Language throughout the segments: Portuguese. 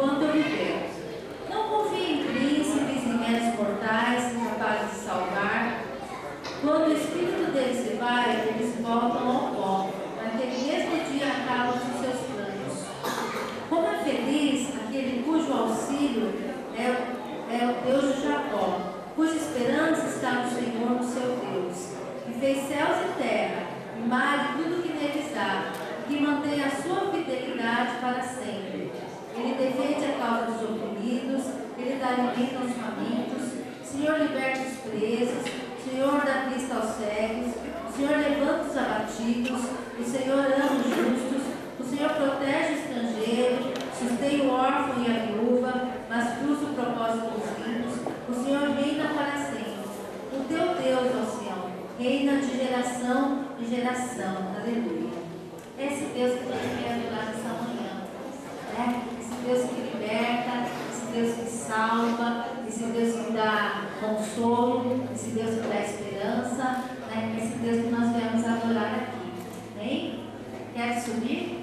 enquanto eu viver. Não confie em príncipes, em meros mortais, capazes de salvar. Quando o espírito deles se vai, eles voltam ao pó. Naquele mesmo dia acabam-se seus planos. Como é feliz aquele cujo auxílio é o Deus de Jacó, cuja esperança está no Senhor, no seu Deus, que fez céus e terra, e mar e tudo que neles há, que mantém a sua fidelidade para sempre. Ele defende a causa dos oprimidos, ele dá alimento aos famintos, o Senhor liberta os presos, o Senhor dá vista aos cegos, o Senhor levanta os abatidos, o Senhor ama os justos, o Senhor protege o estrangeiro, sustém o órfão e a viúva, mas frustra o propósito dos ímpios. O Senhor reina para sempre. O teu Deus, ó Sião, reina de geração em geração. Aleluia. Esse Deus que nós queremos adorar nessa manhã, né? Esse Deus que liberta, esse Deus que salva, esse Deus que dá consolo, esse Deus que dá esperança, né? Esse Deus que nós viemos adorar aqui. Amém? Quer subir?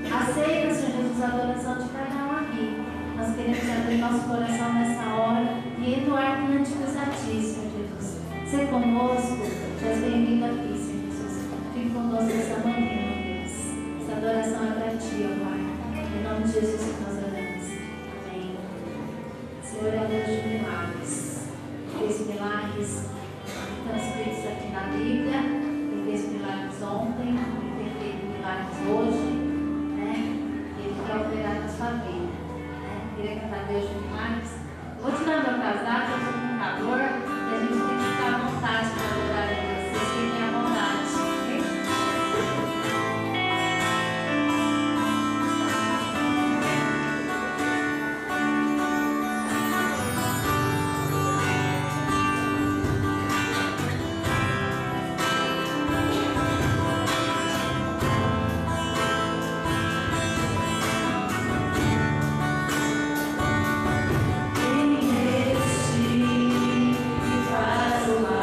Aceita, Senhor Jesus, a adoração de cada um aqui. Nós queremos abrir nosso coração nessa hora e entoar cânticos a Ti, Senhor Jesus. Ser conosco, Seja bem-vindo aqui, Senhor Jesus. Fique conosco essa manhã, ó Deus. Essa adoração é para Ti, ó Pai. Em nome de Jesus que nós oramos. Amém. Senhor é o Deus de milagres. Fez milagres transcritos aqui na Bíblia. Ele fez milagres ontem. Ele tem feito milagres hoje. Né? Ele quer operar na sua vida. Queria cantar Deus de milagres. Vou tirar meu casaco, eu estou com calor. E a gente tem que ficar à vontade para adorar a Deus. Vocês fiquem à vontade. Faz uma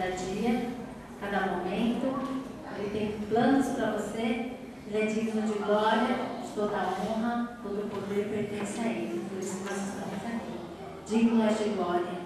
cada dia, cada momento. Ele tem planos para você. Ele é digno de glória, de toda honra, todo o poder pertence a Ele. Por isso nós estamos aqui. Digno é de glória.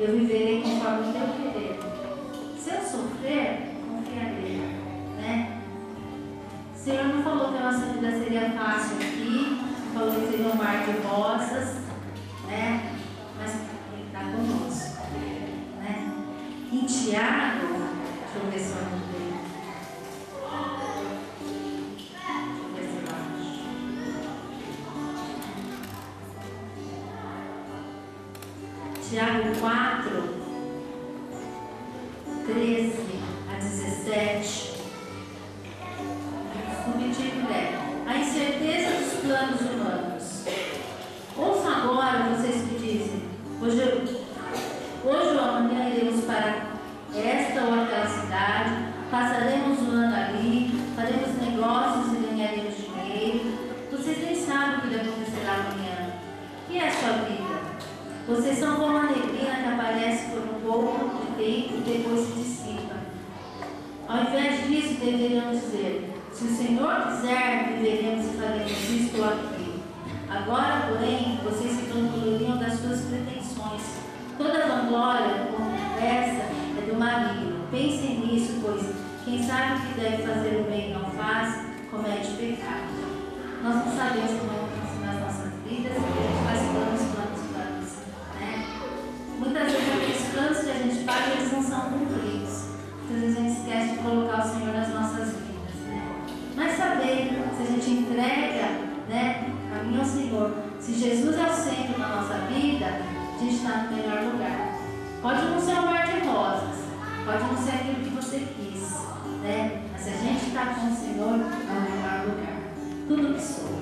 Eu viverei conforme o teu querer. Se eu sofrer, confiarei, né? O Senhor não falou que a nossa vida seria fácil aqui, não falou que seria um mar de rosas, né? Mas Ele está conosco, né? Em Tiago eu ver se eu anotei. Tiago 4, 13 a 17. O subtítulo é A incerteza dos planos humanos. Ouçam agora vocês que dizem: hoje ou amanhã iremos para esta ou aquela cidade, passaremos um ano ali, faremos negócios e ganharemos dinheiro. Vocês nem sabem o que acontecerá amanhã. O que é a sua vida? Vocês são como a neblina que aparece por um pouco de tempo e depois se dissipa. Ao invés disso, deveriam dizer: se o Senhor quiser, viveremos e faremos isto ou aquilo. Agora, porém, vocês se vangloriam das suas pretensões. Toda vanglória como essa é do maligno. Pensem nisso, pois quem sabe o que deve fazer o bem e não faz, comete pecado. Nós não sabemos como acontecer nas nossas vidas, porque a gente faz planos. Muitas vezes aqueles planos que a gente faz, eles não são cumpridos. Muitas vezes a gente esquece de colocar o Senhor nas nossas vidas, né? Mas saber, se a gente entrega, né, caminho ao Senhor, se Jesus é o centro da nossa vida, a gente está no melhor lugar. Pode não ser um mar de rosas, pode não ser aquilo que você quis, né? Mas se a gente está com o Senhor, é o melhor lugar. Tudo que sou.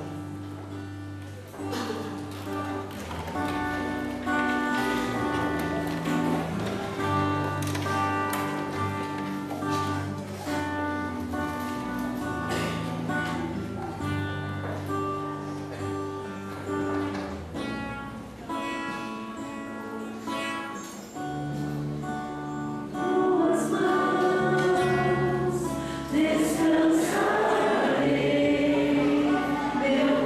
Descansarei, meu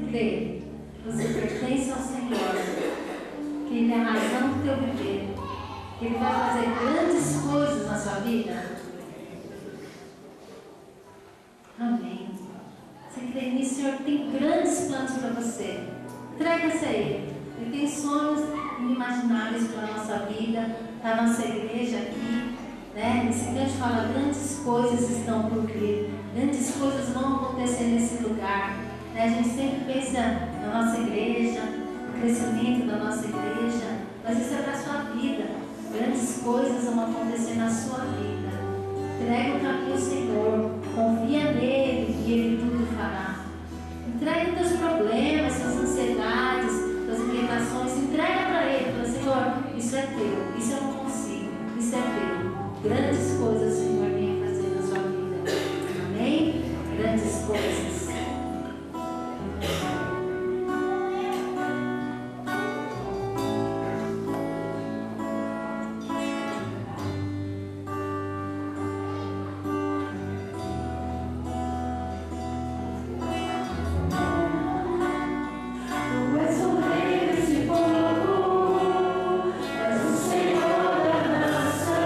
crê que você pertence ao Senhor, que Ele é a razão do teu viver, que Ele vai fazer grandes coisas na sua vida? Amém. Você crê nisso? O Senhor tem grandes planos para você. Entrega-se a Ele. Ele tem sonhos inimagináveis para a nossa vida, para a nossa igreja aqui. Esse canto fala: grandes coisas estão por vir, grandes coisas vão acontecer nesse lugar. A gente sempre pensa na nossa igreja, no crescimento da nossa igreja, mas isso é para a sua vida. Grandes coisas vão acontecer na sua vida. Entrega o caminho ao Senhor, confia nele e Ele tudo fará. Entrega os teus problemas, suas ansiedades, suas inquietações, entrega para Ele. Fala: Senhor, isso é teu, isso eu não consigo, isso é teu. Grandes coisas o Senhor vem fazer na sua vida. Amém? Grandes coisas. És o Senhor da nação.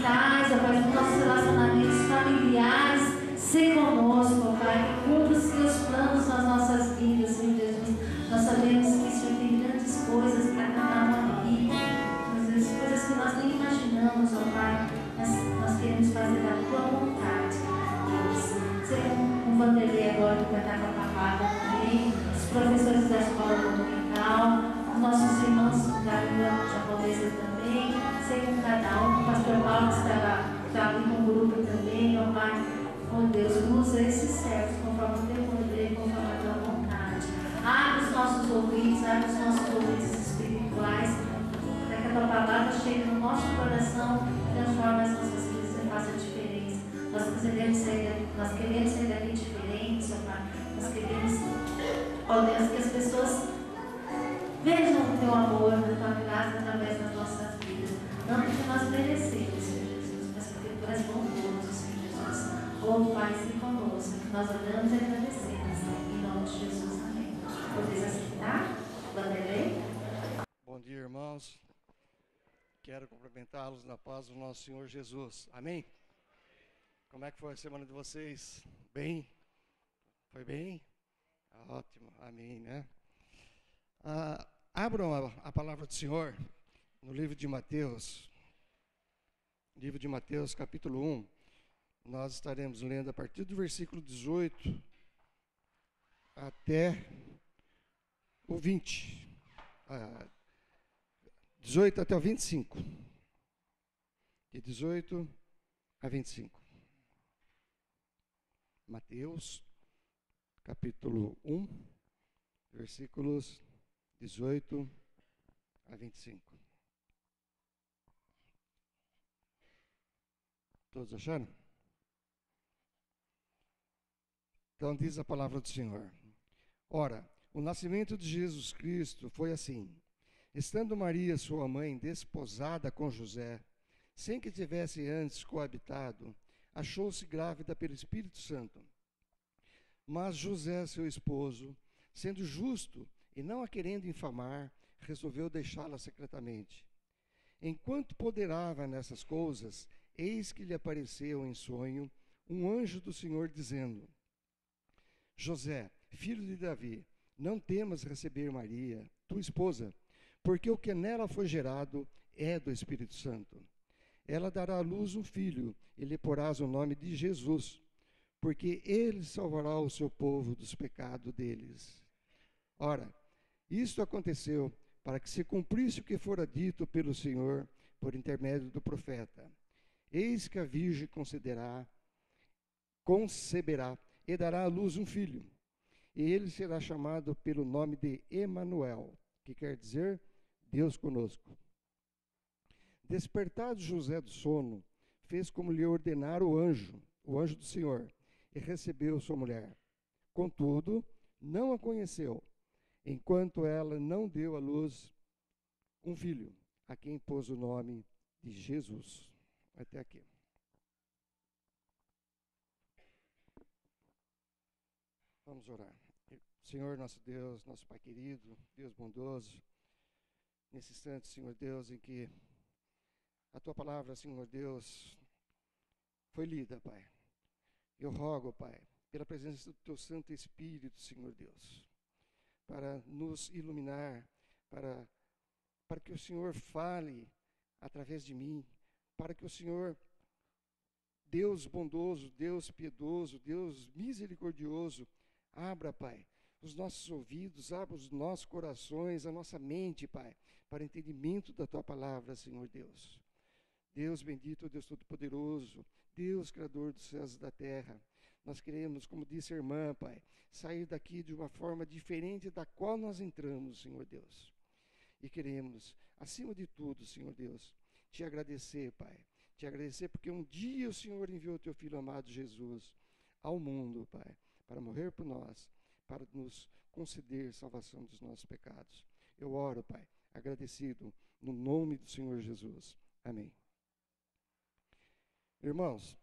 sentimentais, ó Pai, nos nossos relacionamentos familiares. Ser conosco, ó Pai, que cumpra os seus planos nas nossas vidas, Senhor Jesus. Nós sabemos que o Senhor tem grandes coisas para cada um aqui, às vezes coisas que nós nem imaginamos, ó Pai, mas nós queremos fazer da tua vontade, Deus. Ser um Vanderlei agora que vai estar com a palavra também, os professores da escola dominical, os nossos irmãos da língua japonesa também, ser com cada um, o pastor Paulo está ali com o grupo também, ó Pai. Oh Deus, usa esses servos conforme o teu poder, conforme a tua vontade. Abre os nossos ouvidos, abre os nossos ouvidos espirituais, para que a tua palavra chegue no nosso coração e transforme as nossas vidas e faça a diferença. Nós queremos sair daqui diferentes, ó Pai. Nós queremos, ó Deus, que as pessoas vejam o teu amor, a tua graça através das nossas vidas. Não porque nós merecemos, Senhor Jesus, mas porque tu és bondoso, Senhor Jesus. Oh Pai, se conosco, que nós oramos e agradecemos. Em nome de Jesus, amém. Podeis aceitar? Vanderlei? Bom dia, irmãos. Quero cumprimentá-los na paz do nosso Senhor Jesus. Amém? Como é que foi a semana de vocês? Bem? Foi bem? Ótimo. Amém, né? Abram a palavra do Senhor no livro de Mateus. Livro de Mateus, capítulo 1. Nós estaremos lendo a partir do versículo 18 até o 20. 18 até o 25. De 18 a 25. Mateus, capítulo 1, versículos 18 a 25. Todos acharam? Então diz a palavra do Senhor. Ora, o nascimento de Jesus Cristo foi assim. Estando Maria, sua mãe, desposada com José, sem que tivesse antes coabitado, achou-se grávida pelo Espírito Santo. Mas José, seu esposo, sendo justo e não a querendo infamar, resolveu deixá-la secretamente. Enquanto ponderava nessas coisas, eis que lhe apareceu em sonho um anjo do Senhor, dizendo: José, filho de Davi, não temas receber Maria, tua esposa, porque o que nela foi gerado é do Espírito Santo. Ela dará à luz um filho, e lhe porás o nome de Jesus, porque ele salvará o seu povo dos pecados deles. Ora, isto aconteceu para que se cumprisse o que fora dito pelo Senhor por intermédio do profeta. Eis que a virgem conceberá e dará à luz um filho, e ele será chamado pelo nome de Emanuel, que quer dizer Deus conosco. Despertado José do sono, fez como lhe ordenara o anjo do Senhor, e recebeu sua mulher. Contudo, não a conheceu, enquanto ela não deu à luz um filho, a quem pôs o nome de Jesus. Até aqui. Vamos orar. Senhor, nosso Deus, nosso Pai querido, Deus bondoso, nesse instante, Senhor Deus, em que a Tua palavra, Senhor Deus, foi lida, Pai. Eu rogo, Pai, pela presença do Teu Santo Espírito, Senhor Deus, para nos iluminar, para que o Senhor fale através de mim, para que o Senhor, Deus bondoso, Deus piedoso, Deus misericordioso, abra, Pai, os nossos ouvidos, abra os nossos corações, a nossa mente, Pai, para entendimento da Tua palavra, Senhor Deus. Deus bendito, Deus Todo-Poderoso, Deus Criador dos céus e da terra, nós queremos, como disse a irmã, Pai, sair daqui de uma forma diferente da qual nós entramos, Senhor Deus. E queremos, acima de tudo, Senhor Deus, Te agradecer, Pai. Te agradecer porque um dia o Senhor enviou o Teu Filho amado Jesus ao mundo, Pai, para morrer por nós, para nos conceder salvação dos nossos pecados. Eu oro, Pai, agradecido, no nome do Senhor Jesus. Amém. Irmãos,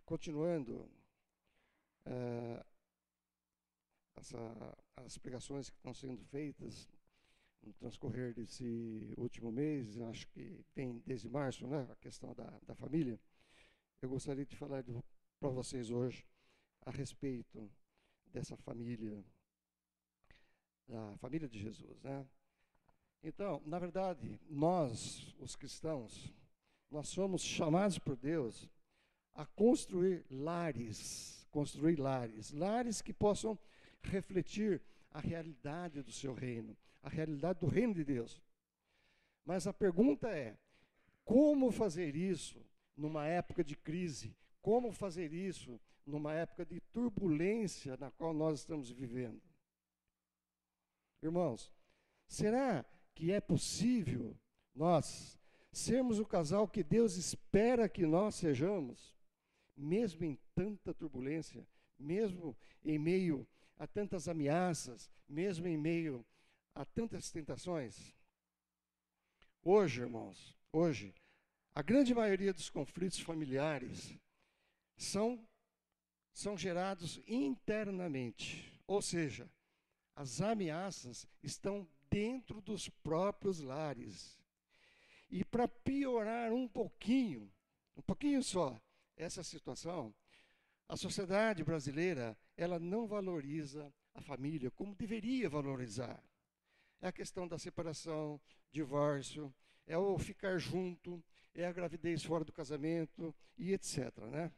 continuando as pregações que estão sendo feitas no transcorrer desse último mês, acho que vem desde março, né, a questão da família. Eu gostaria de falar para vocês hoje a respeito dessa família, da família de Jesus, né? Então, na verdade, nós, os cristãos, nós somos chamados por Deus a construir lares que possam refletir a realidade do seu reino, a realidade do reino de Deus. Mas a pergunta é, como fazer isso numa época de crise? Como fazer isso numa época de turbulência na qual nós estamos vivendo? Irmãos, será que é possível nós sermos o casal que Deus espera que nós sejamos, mesmo em tanta turbulência, mesmo em meio a tantas ameaças, mesmo em meio a tantas tentações? Hoje, irmãos, a grande maioria dos conflitos familiares são gerados internamente, ou seja, as ameaças estão dentro dos próprios lares. E para piorar um pouquinho só, essa situação, a sociedade brasileira, ela não valoriza a família como deveria valorizar. É a questão da separação, divórcio, é o ficar junto, é a gravidez fora do casamento e etc, né?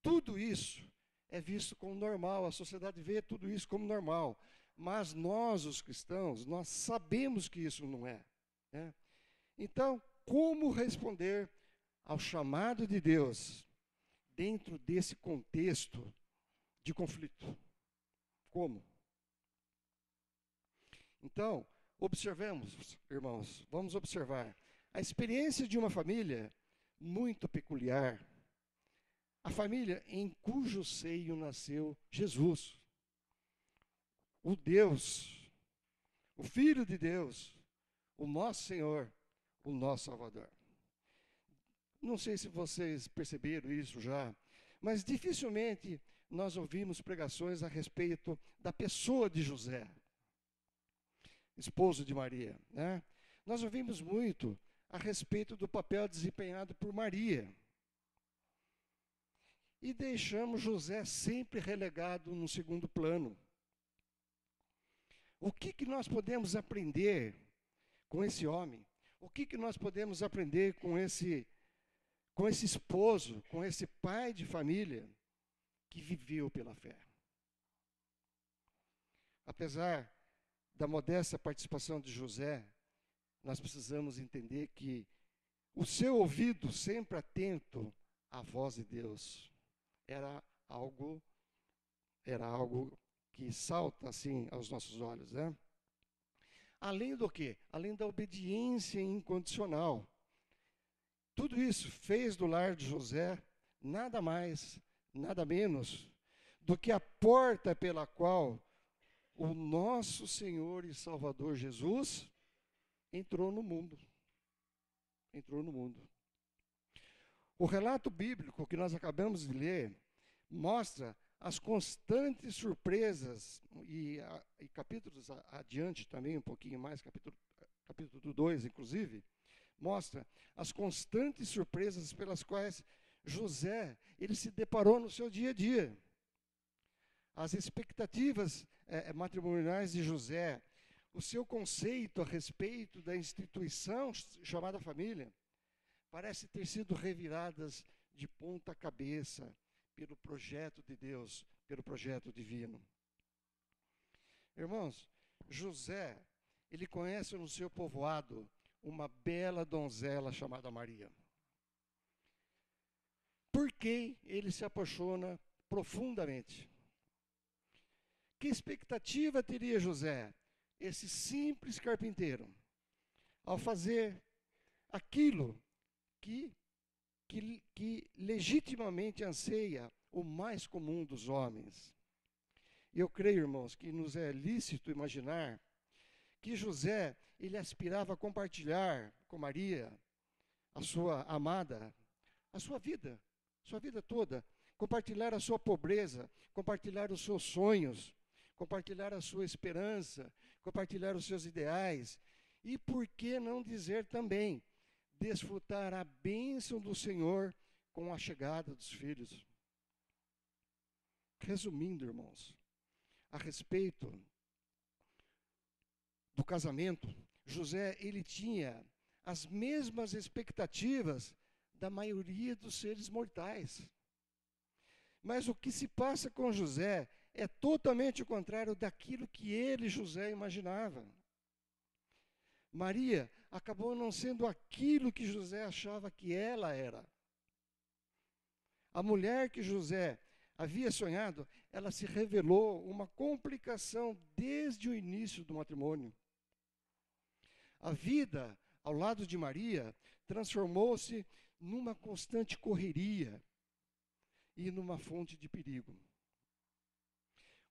Tudo isso é visto como normal, a sociedade vê tudo isso como normal. Mas nós, os cristãos, nós sabemos que isso não é, né? Então, como responder ao chamado de Deus dentro desse contexto de conflito? Como? Então, observemos, irmãos, vamos observar a experiência de uma família muito peculiar. A família em cujo seio nasceu Jesus, o Deus, o Filho de Deus, o nosso Senhor, o nosso Salvador. Não sei se vocês perceberam isso já, mas dificilmente nós ouvimos pregações a respeito da pessoa de José, esposo de Maria, né? Nós ouvimos muito a respeito do papel desempenhado por Maria. E deixamos José sempre relegado no segundo plano. O que nós podemos aprender com esse homem? O que nós podemos aprender com esse esposo, com esse pai de família que viveu pela fé? Apesar da modesta participação de José, nós precisamos entender que o seu ouvido sempre atento à voz de Deus era algo que salta assim aos nossos olhos, né? Além do quê? Além da obediência incondicional. Tudo isso fez do lar de José nada mais, nada menos do que a porta pela qual o nosso Senhor e Salvador Jesus entrou no mundo. Entrou no mundo. O relato bíblico que nós acabamos de ler mostra as constantes surpresas, e capítulos adiante também, um pouquinho mais, capítulo 2, inclusive, mostra as constantes surpresas pelas quais José ele se deparou no seu dia a dia. As expectativas matrimoniais de José, o seu conceito a respeito da instituição chamada família, parece ter sido reviradas de ponta cabeça pelo projeto de Deus, pelo projeto divino. Irmãos, José, ele conhece no seu povoado uma bela donzela chamada Maria, por quem ele se apaixona profundamente. Que expectativa teria José, esse simples carpinteiro, ao fazer aquilo que legitimamente anseia o mais comum dos homens? Eu creio, irmãos, que nos é lícito imaginar que José, ele aspirava a compartilhar com Maria, a sua amada, a sua vida toda, compartilhar a sua pobreza, compartilhar os seus sonhos, compartilhar a sua esperança, compartilhar os seus ideais, E por que não dizer também, desfrutar a bênção do Senhor com a chegada dos filhos? Resumindo, irmãos, a respeito do casamento, José, ele tinha as mesmas expectativas da maioria dos seres mortais. Mas o que se passa com José é totalmente o contrário daquilo que ele, José, imaginava. Maria acabou não sendo aquilo que José achava que ela era. A mulher que José havia sonhado, ela se revelou uma complicação desde o início do matrimônio. A vida ao lado de Maria transformou-se numa constante correria e numa fonte de perigo.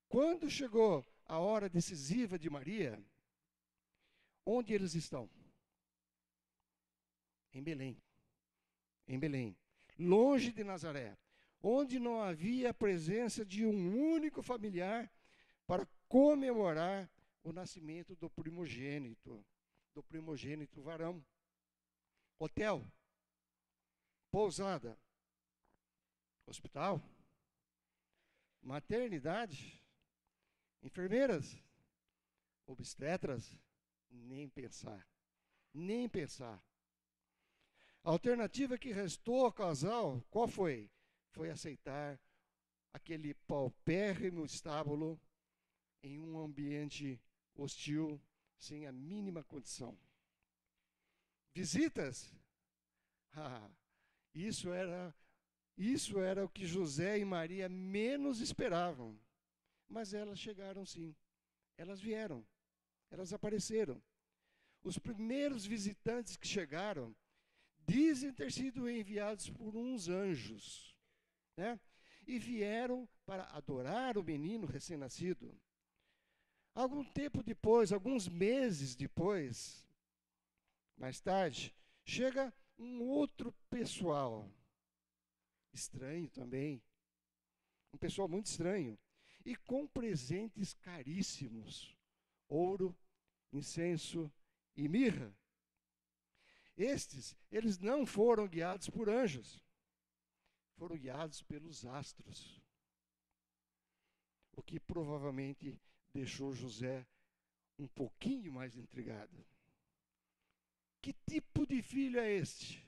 Quando chegou a hora decisiva de Maria, onde eles estão? Em Belém. Em Belém, longe de Nazaré, onde não havia a presença de um único familiar para comemorar o nascimento do primogênito varão. Hotel, pousada, hospital, maternidade, enfermeiras, obstetras, nem pensar, nem pensar. A alternativa que restou ao casal, qual foi? Foi aceitar aquele paupérrimo estábulo em um ambiente hostil, sem a mínima condição. Visitas? Isso era o que José e Maria menos esperavam. Mas elas chegaram sim. Elas vieram. Elas apareceram. Os primeiros visitantes que chegaram dizem ter sido enviados por uns anjos, né? E vieram para adorar o menino recém-nascido. Algum tempo depois, alguns meses depois, mais tarde, chega um outro pessoal, estranho também, um pessoal muito estranho, e com presentes caríssimos, ouro, incenso e mirra. Eles não foram guiados por anjos, foram guiados pelos astros, o que provavelmente deixou José um pouquinho mais intrigado. Que tipo de filho é este?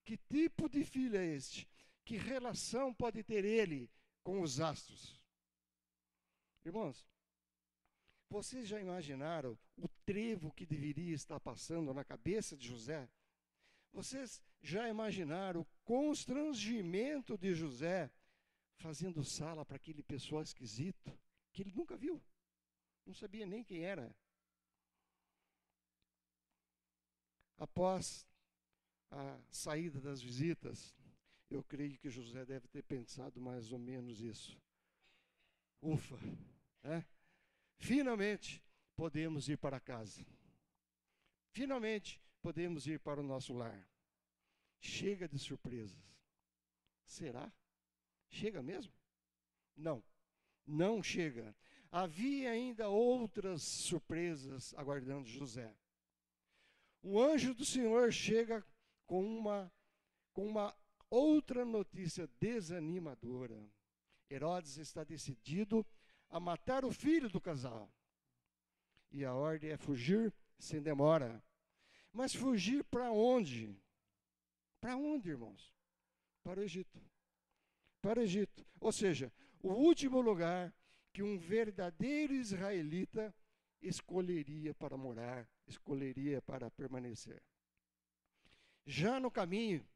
Que tipo de filho é este? Que relação pode ter ele com os astros? Irmãos, vocês já imaginaram o trevo que deveria estar passando na cabeça de José? Vocês já imaginaram o constrangimento de José fazendo sala para aquele pessoal esquisito que ele nunca viu? Não sabia nem quem era. Após a saída das visitas, eu creio que José deve ter pensado mais ou menos isso. Ufa, né? Finalmente podemos ir para casa. Finalmente podemos ir para o nosso lar. Chega de surpresas. Será? Chega mesmo? Não, não chega. Havia ainda outras surpresas aguardando José. O anjo do Senhor chega com uma outra notícia desanimadora. Herodes está decidido a matar o filho do casal. E a ordem é fugir sem demora. Mas fugir para onde? Para onde, irmãos? Para o Egito. Para o Egito. Ou seja, o último lugar que um verdadeiro israelita escolheria para morar, escolheria para permanecer. Já no caminho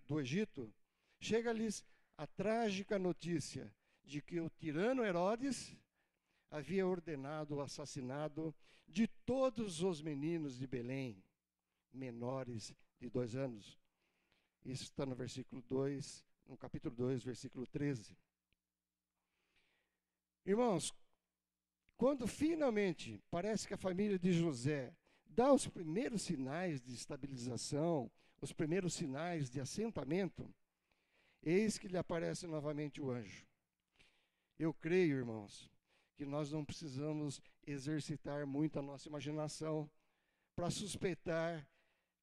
do Egito, chega-lhes a trágica notícia de que o tirano Herodes havia ordenado o assassinato de todos os meninos de Belém, menores de 2 anos. Isso está no versículo 2, no capítulo 2, versículo 13. Irmãos, quando finalmente parece que a família de José dá os primeiros sinais de estabilização, os primeiros sinais de assentamento, eis que lhe aparece novamente o anjo. Eu creio, irmãos, que nós não precisamos exercitar muito a nossa imaginação para suspeitar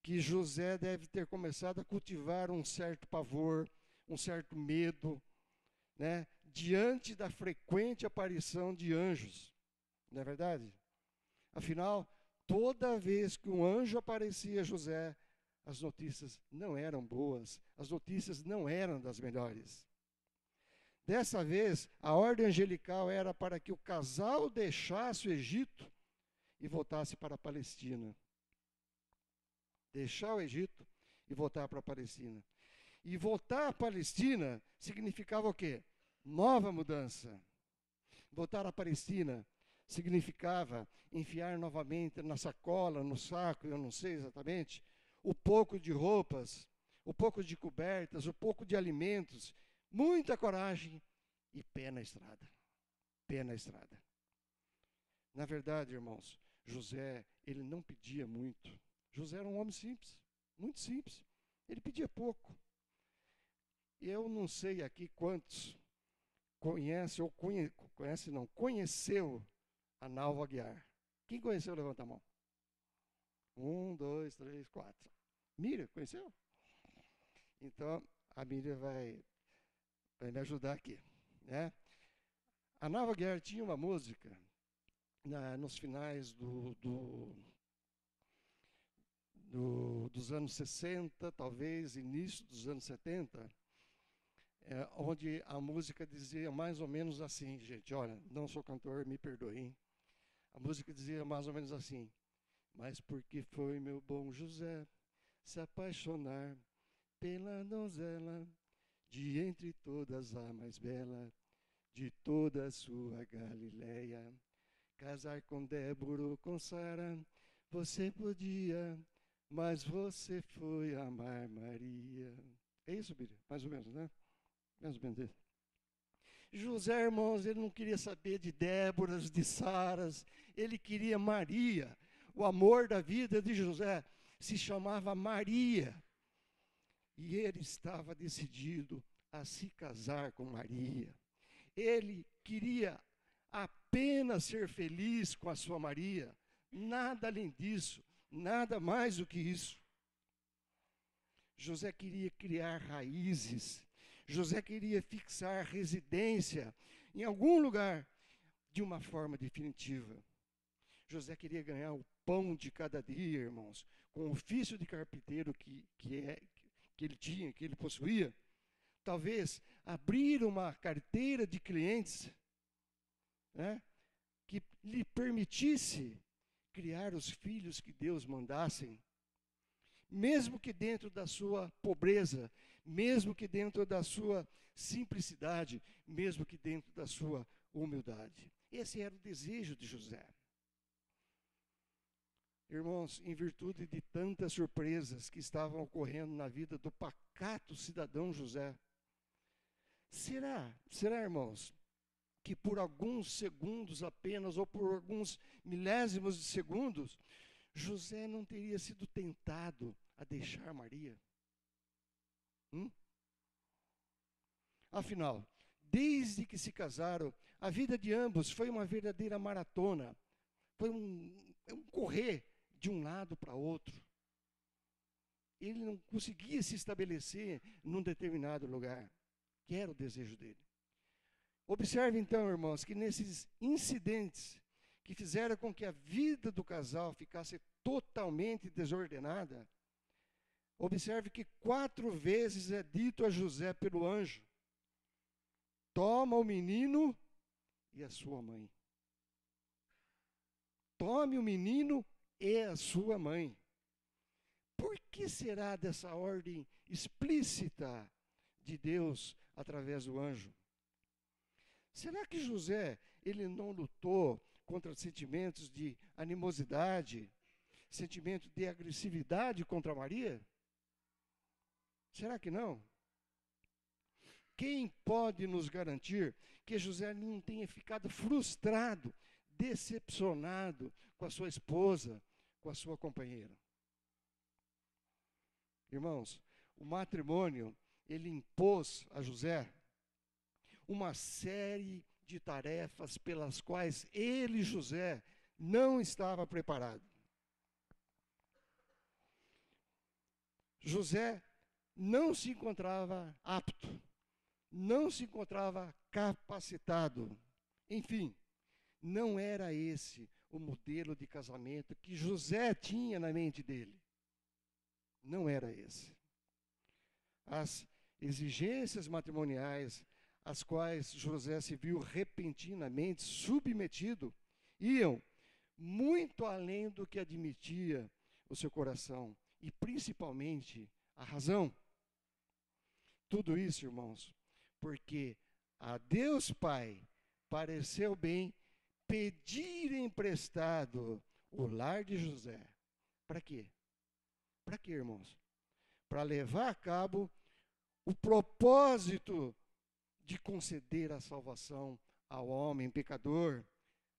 que José deve ter começado a cultivar um certo pavor, um certo medo, né, diante da frequente aparição de anjos. Não é verdade? Afinal, toda vez que um anjo aparecia a José, as notícias não eram boas, as notícias não eram das melhores. Dessa vez, a ordem angelical era para que o casal deixasse o Egito e voltasse para a Palestina. Deixar o Egito e voltar para a Palestina. E voltar à Palestina significava o quê? Nova mudança. Voltar à Palestina significava enfiar novamente na sacola, no saco, eu não sei exatamente, o pouco de roupas, o pouco de cobertas, o pouco de alimentos, muita coragem e pé na estrada. Pé na estrada. Na verdade, irmãos, José, ele não pedia muito. José era um homem simples, muito simples. Ele pedia pouco. Eu não sei aqui quantos conheceu a Nalva Aguiar. Quem conheceu, levanta a mão. 1, 2, 3, 4. Miriam, conheceu? Então, a Miriam vai me ajudar aqui, né? A Nalva Aguiar tinha uma música nos finais dos anos 60, talvez início dos anos 70, onde a música dizia mais ou menos assim, gente, olha, não sou cantor, me perdoem. A música dizia mais ou menos assim: mas porque foi meu bom José se apaixonar pela donzela, de entre todas a mais bela, de toda a sua Galileia, casar com Débora ou com Sara, você podia, mas você foi amar Maria. É isso, Bíblia? Mais ou menos, né? Mais ou menos isso. José, irmãos, ele não queria saber de Déboras, de Saras, ele queria Maria. O amor da vida de José se chamava Maria. E ele estava decidido a se casar com Maria. Ele queria apenas ser feliz com a sua Maria. Nada além disso, nada mais do que isso. José queria criar raízes. José queria fixar residência em algum lugar de uma forma definitiva. José queria ganhar o pão de cada dia, irmãos, com o ofício de carpinteiro que ele tinha, que ele possuía. Talvez abrir uma carteira de clientes, né, que lhe permitisse criar os filhos que Deus mandasse, mesmo que dentro da sua pobreza, mesmo que dentro da sua simplicidade, mesmo que dentro da sua humildade. Esse era o desejo de José. Irmãos, em virtude de tantas surpresas que estavam ocorrendo na vida do pacato cidadão José, será, irmãos, que por alguns segundos apenas, ou por alguns milésimos de segundos, José não teria sido tentado a deixar Maria? Afinal, desde que se casaram, a vida de ambos foi uma verdadeira maratona. Foi um correr de um lado para outro. Ele não conseguia se estabelecer num determinado lugar, que era o desejo dele. Observe então, irmãos, que nesses incidentes que fizeram com que a vida do casal ficasse totalmente desordenada, observe que 4 vezes é dito a José pelo anjo: toma o menino e a sua mãe. Tome o menino e a sua mãe. Por que será dessa ordem explícita de Deus através do anjo? Será que José, ele não lutou contra sentimentos de animosidade, sentimento de agressividade contra Maria? Será que não? Quem pode nos garantir que José não tenha ficado frustrado, decepcionado com a sua esposa, com a sua companheira? Irmãos, o matrimônio, ele impôs a José uma série de tarefas pelas quais ele, José, não estava preparado. José não se encontrava apto, não se encontrava capacitado. Enfim, não era esse o modelo de casamento que José tinha na mente dele. Não era esse. As exigências matrimoniais às quais José se viu repentinamente submetido iam muito além do que admitia o seu coração e principalmente a razão. Tudo isso, irmãos, porque a Deus Pai pareceu bem pedir emprestado o lar de José. Para quê? Para quê, irmãos? Para levar a cabo o propósito de conceder a salvação ao homem pecador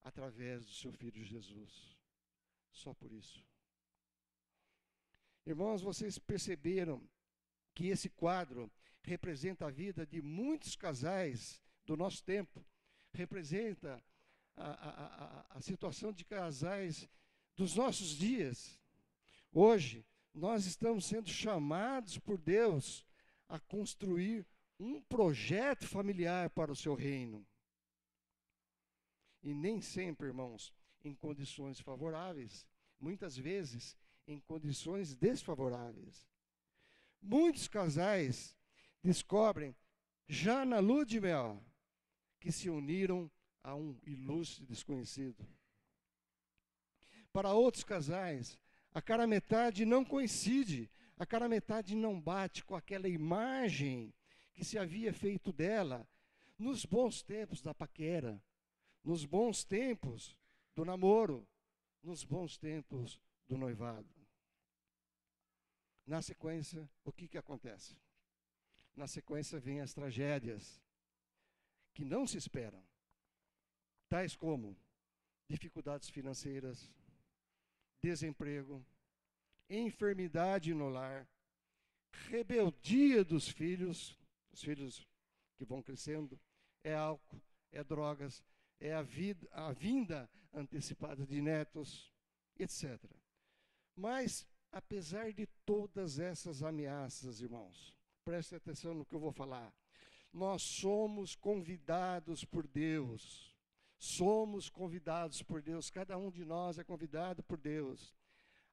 através do seu Filho Jesus. Só por isso. Irmãos, vocês perceberam que esse quadro representa a vida de muitos casais do nosso tempo, representa a situação de casais dos nossos dias. Hoje, nós estamos sendo chamados por Deus a construir um projeto familiar para o seu reino. E nem sempre, irmãos, em condições favoráveis, muitas vezes em condições desfavoráveis. Muitos casais descobrem, já na lua de mel, que se uniram a um ilustre desconhecido. Para outros casais, a cara metade não coincide, a cara metade não bate com aquela imagem que se havia feito dela nos bons tempos da paquera, nos bons tempos do namoro, nos bons tempos do noivado. Na sequência, o que acontece? Na sequência vêm as tragédias que não se esperam, tais como dificuldades financeiras, desemprego, enfermidade no lar, rebeldia dos filhos, os filhos que vão crescendo, é álcool, é drogas, é a vinda antecipada de netos, etc. Mas, apesar de todas essas ameaças, irmãos, prestem atenção no que eu vou falar. Nós somos convidados por Deus. Somos convidados por Deus. Cada um de nós é convidado por Deus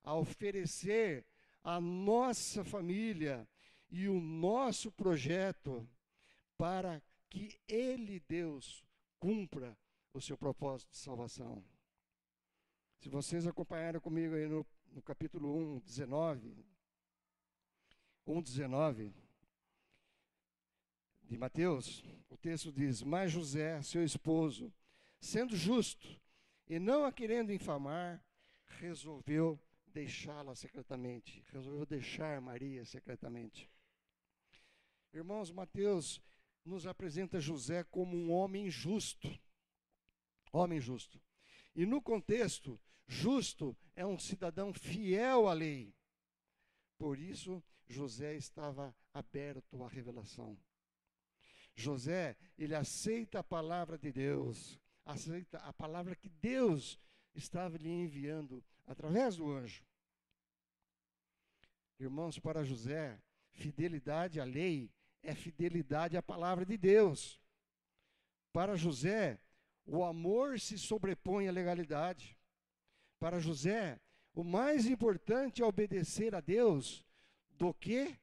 a oferecer a nossa família e o nosso projeto para que Ele, Deus, cumpra o seu propósito de salvação. Se vocês acompanharam comigo aí no capítulo 1:19 de Mateus, o texto diz: mas José, seu esposo, sendo justo e não a querendo infamar, resolveu deixá-la secretamente, resolveu deixar Maria secretamente. Irmãos, Mateus nos apresenta José como um homem justo. Homem justo. E no contexto, justo é um cidadão fiel à lei. Por isso, José estava aberto à revelação. José, ele aceita a palavra de Deus, aceita a palavra que Deus estava lhe enviando através do anjo. Irmãos, para José, fidelidade à lei é fidelidade à palavra de Deus. Para José, o amor se sobrepõe à legalidade. Para José, o mais importante é obedecer a Deus do que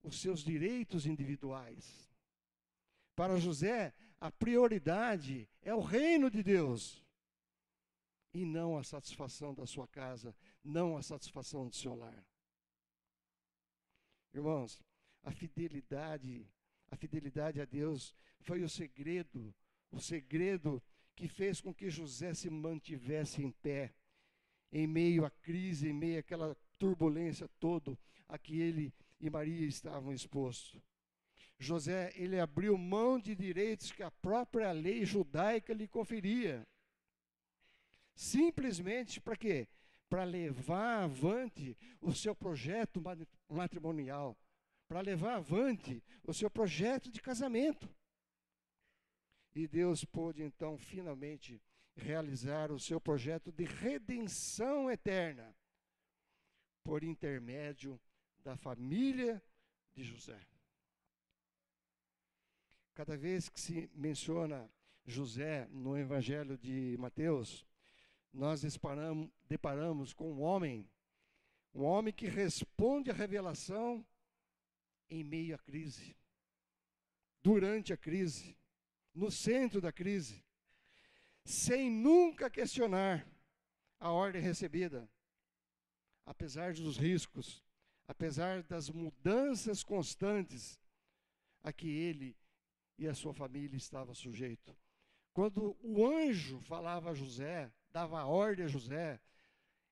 os seus direitos individuais. Para José, a prioridade é o reino de Deus e não a satisfação da sua casa, não a satisfação do seu lar. Irmãos, a fidelidade a Deus foi o segredo que fez com que José se mantivesse em pé, em meio à crise, em meio àquela turbulência toda a que ele e Maria estavam expostos. José, ele abriu mão de direitos que a própria lei judaica lhe conferia. Simplesmente para quê? Para levar avante o seu projeto matrimonial, para levar avante o seu projeto de casamento. E Deus pôde então finalmente realizar o seu projeto de redenção eterna por intermédio da família de José. Cada vez que se menciona José no Evangelho de Mateus, nós deparamos com um homem que responde à revelação em meio à crise, durante a crise, no centro da crise, sem nunca questionar a ordem recebida, apesar dos riscos, apesar das mudanças constantes a que ele e a sua família estavam sujeitos. Quando o anjo falava a José, dava ordem a José,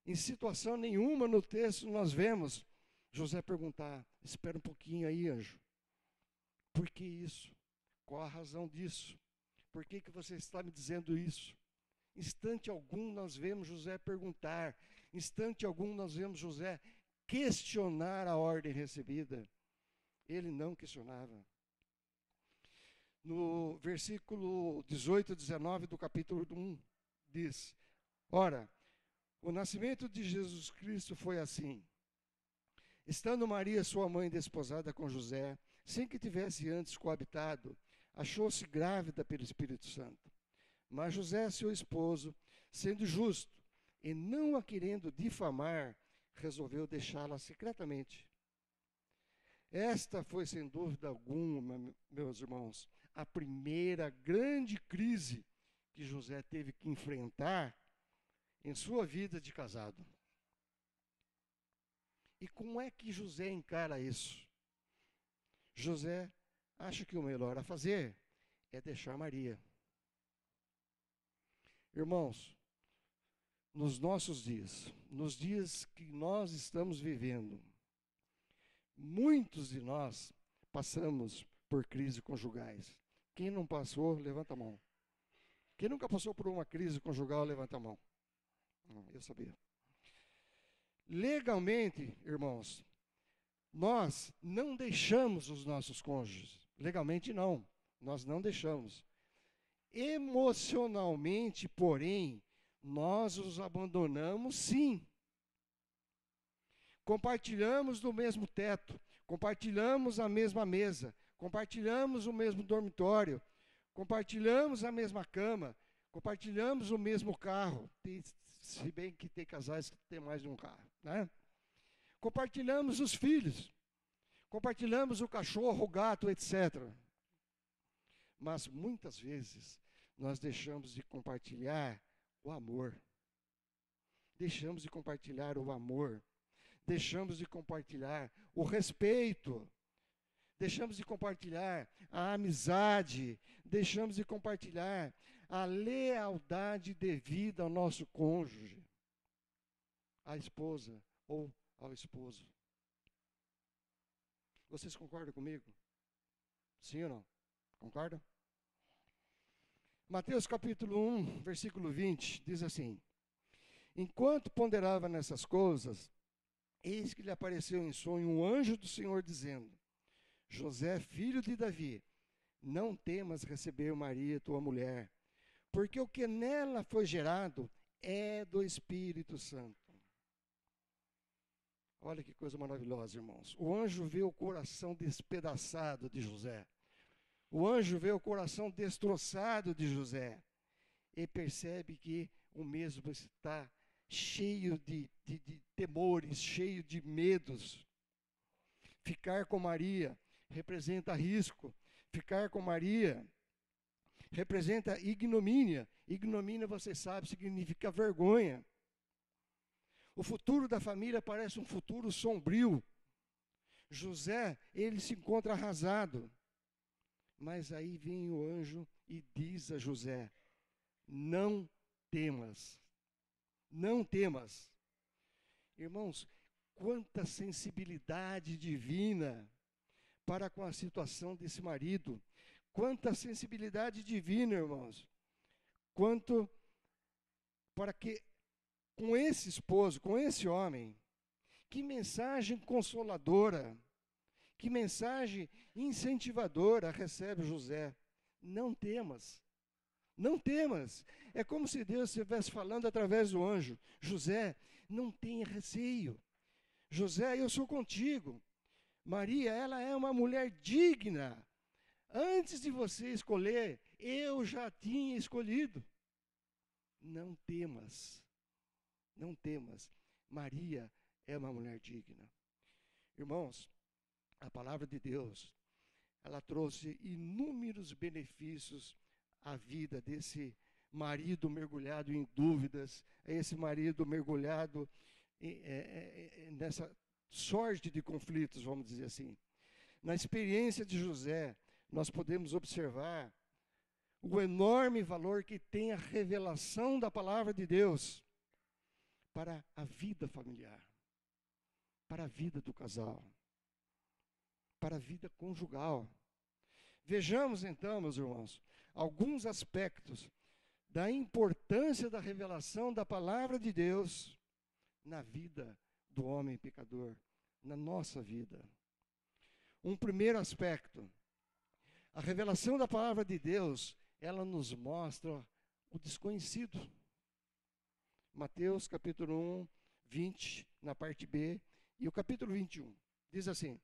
em situação nenhuma no texto nós vemos José perguntar: espera um pouquinho aí, anjo. Por que isso? Qual a razão disso? Por que você está me dizendo isso? Instante algum nós vemos José perguntar. Instante algum nós vemos José questionar a ordem recebida. Ele não questionava. No versículo 18 e 19 do capítulo 1, diz: ora, o nascimento de Jesus Cristo foi assim. Estando Maria, sua mãe, desposada com José, sem que tivesse antes coabitado, achou-se grávida pelo Espírito Santo. Mas José, seu esposo, sendo justo e não a querendo difamar, resolveu deixá-la secretamente. Esta foi, sem dúvida alguma, meus irmãos, a primeira grande crise que José teve que enfrentar em sua vida de casado. E como é que José encara isso? José acha que o melhor a fazer é deixar Maria. Irmãos, nos nossos dias, nos dias que nós estamos vivendo, muitos de nós passamos por crises conjugais. Quem não passou, levanta a mão. Quem nunca passou por uma crise conjugal, levanta a mão. Eu sabia. Legalmente, irmãos, nós não deixamos os nossos cônjuges. Legalmente, não. Nós não deixamos. Emocionalmente, porém, nós os abandonamos, sim. Compartilhamos do mesmo teto, compartilhamos a mesma mesa, compartilhamos o mesmo dormitório, compartilhamos a mesma cama, compartilhamos o mesmo carro, se bem que tem casais que têm mais de um carro, né? Compartilhamos os filhos, compartilhamos o cachorro, o gato, etc. Mas muitas vezes nós deixamos de compartilhar o amor. Deixamos de compartilhar o amor. Deixamos de compartilhar o respeito. Deixamos de compartilhar a amizade. Deixamos de compartilhar a lealdade devida ao nosso cônjuge, à esposa ou ao esposo. Vocês concordam comigo? Sim ou não? Concordam? Mateus capítulo 1, versículo 20, diz assim: enquanto ponderava nessas coisas, eis que lhe apareceu em sonho um anjo do Senhor, dizendo: José, filho de Davi, não temas receber Maria, tua mulher, porque o que nela foi gerado é do Espírito Santo. Olha que coisa maravilhosa, irmãos. O anjo vê o coração despedaçado de José. O anjo vê o coração destroçado de José e percebe que o mesmo está cheio de temores, cheio de medos. Ficar com Maria representa risco. Ficar com Maria representa ignomínia. Ignomínia, você sabe, significa vergonha. O futuro da família parece um futuro sombrio. José, ele se encontra arrasado. Mas aí vem o anjo e diz a José: não temas, não temas. Irmãos, quanta sensibilidade divina para com a situação desse marido. Quanta sensibilidade divina, irmãos. Quanto para que com esse esposo, com esse homem, que mensagem consoladora, que mensagem incentivadora recebe José. Não temas, não temas. É como se Deus estivesse falando através do anjo: José, não tenha receio. José, eu sou contigo. Maria, ela é uma mulher digna. Antes de você escolher, eu já tinha escolhido. Não temas, não temas. Maria é uma mulher digna. Irmãos, a palavra de Deus, ela trouxe inúmeros benefícios à vida desse marido mergulhado em dúvidas, esse marido mergulhado nessa sorte de conflitos, vamos dizer assim. Na experiência de José, nós podemos observar o enorme valor que tem a revelação da palavra de Deus para a vida familiar, para a vida do casal, para a vida conjugal. Vejamos então, meus irmãos, alguns aspectos da importância da revelação da palavra de Deus na vida do homem pecador, na nossa vida. Um primeiro aspecto, a revelação da palavra de Deus, ela nos mostra o desconhecido. Mateus capítulo 1, 20, na parte B, e o capítulo 21, diz assim: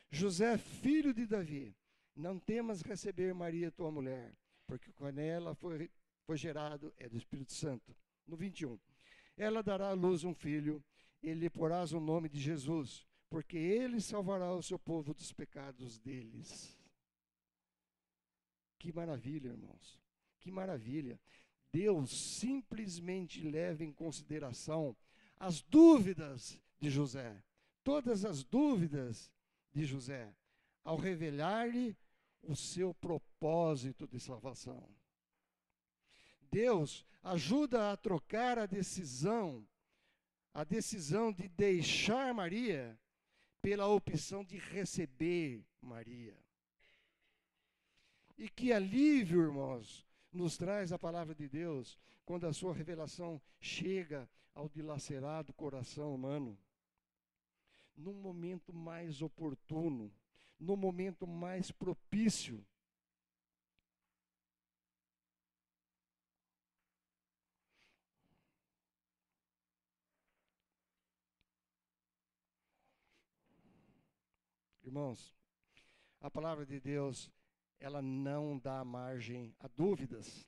José, filho de Davi, não temas receber Maria, tua mulher, porque quando ela foi gerado é do Espírito Santo. No 21, ela dará à luz um filho, e lhe porás o nome de Jesus, porque ele salvará o seu povo dos pecados deles. Que maravilha, irmãos, que maravilha. Deus simplesmente leva em consideração as dúvidas de José, todas as dúvidas de José, ao revelar-lhe o seu propósito de salvação. Deus ajuda a trocar a decisão de deixar Maria pela opção de receber Maria. E que alívio, irmãos, nos traz a palavra de Deus quando a sua revelação chega ao dilacerado coração humano. Num momento mais oportuno, no momento mais propício. Irmãos, a palavra de Deus, ela não dá margem a dúvidas.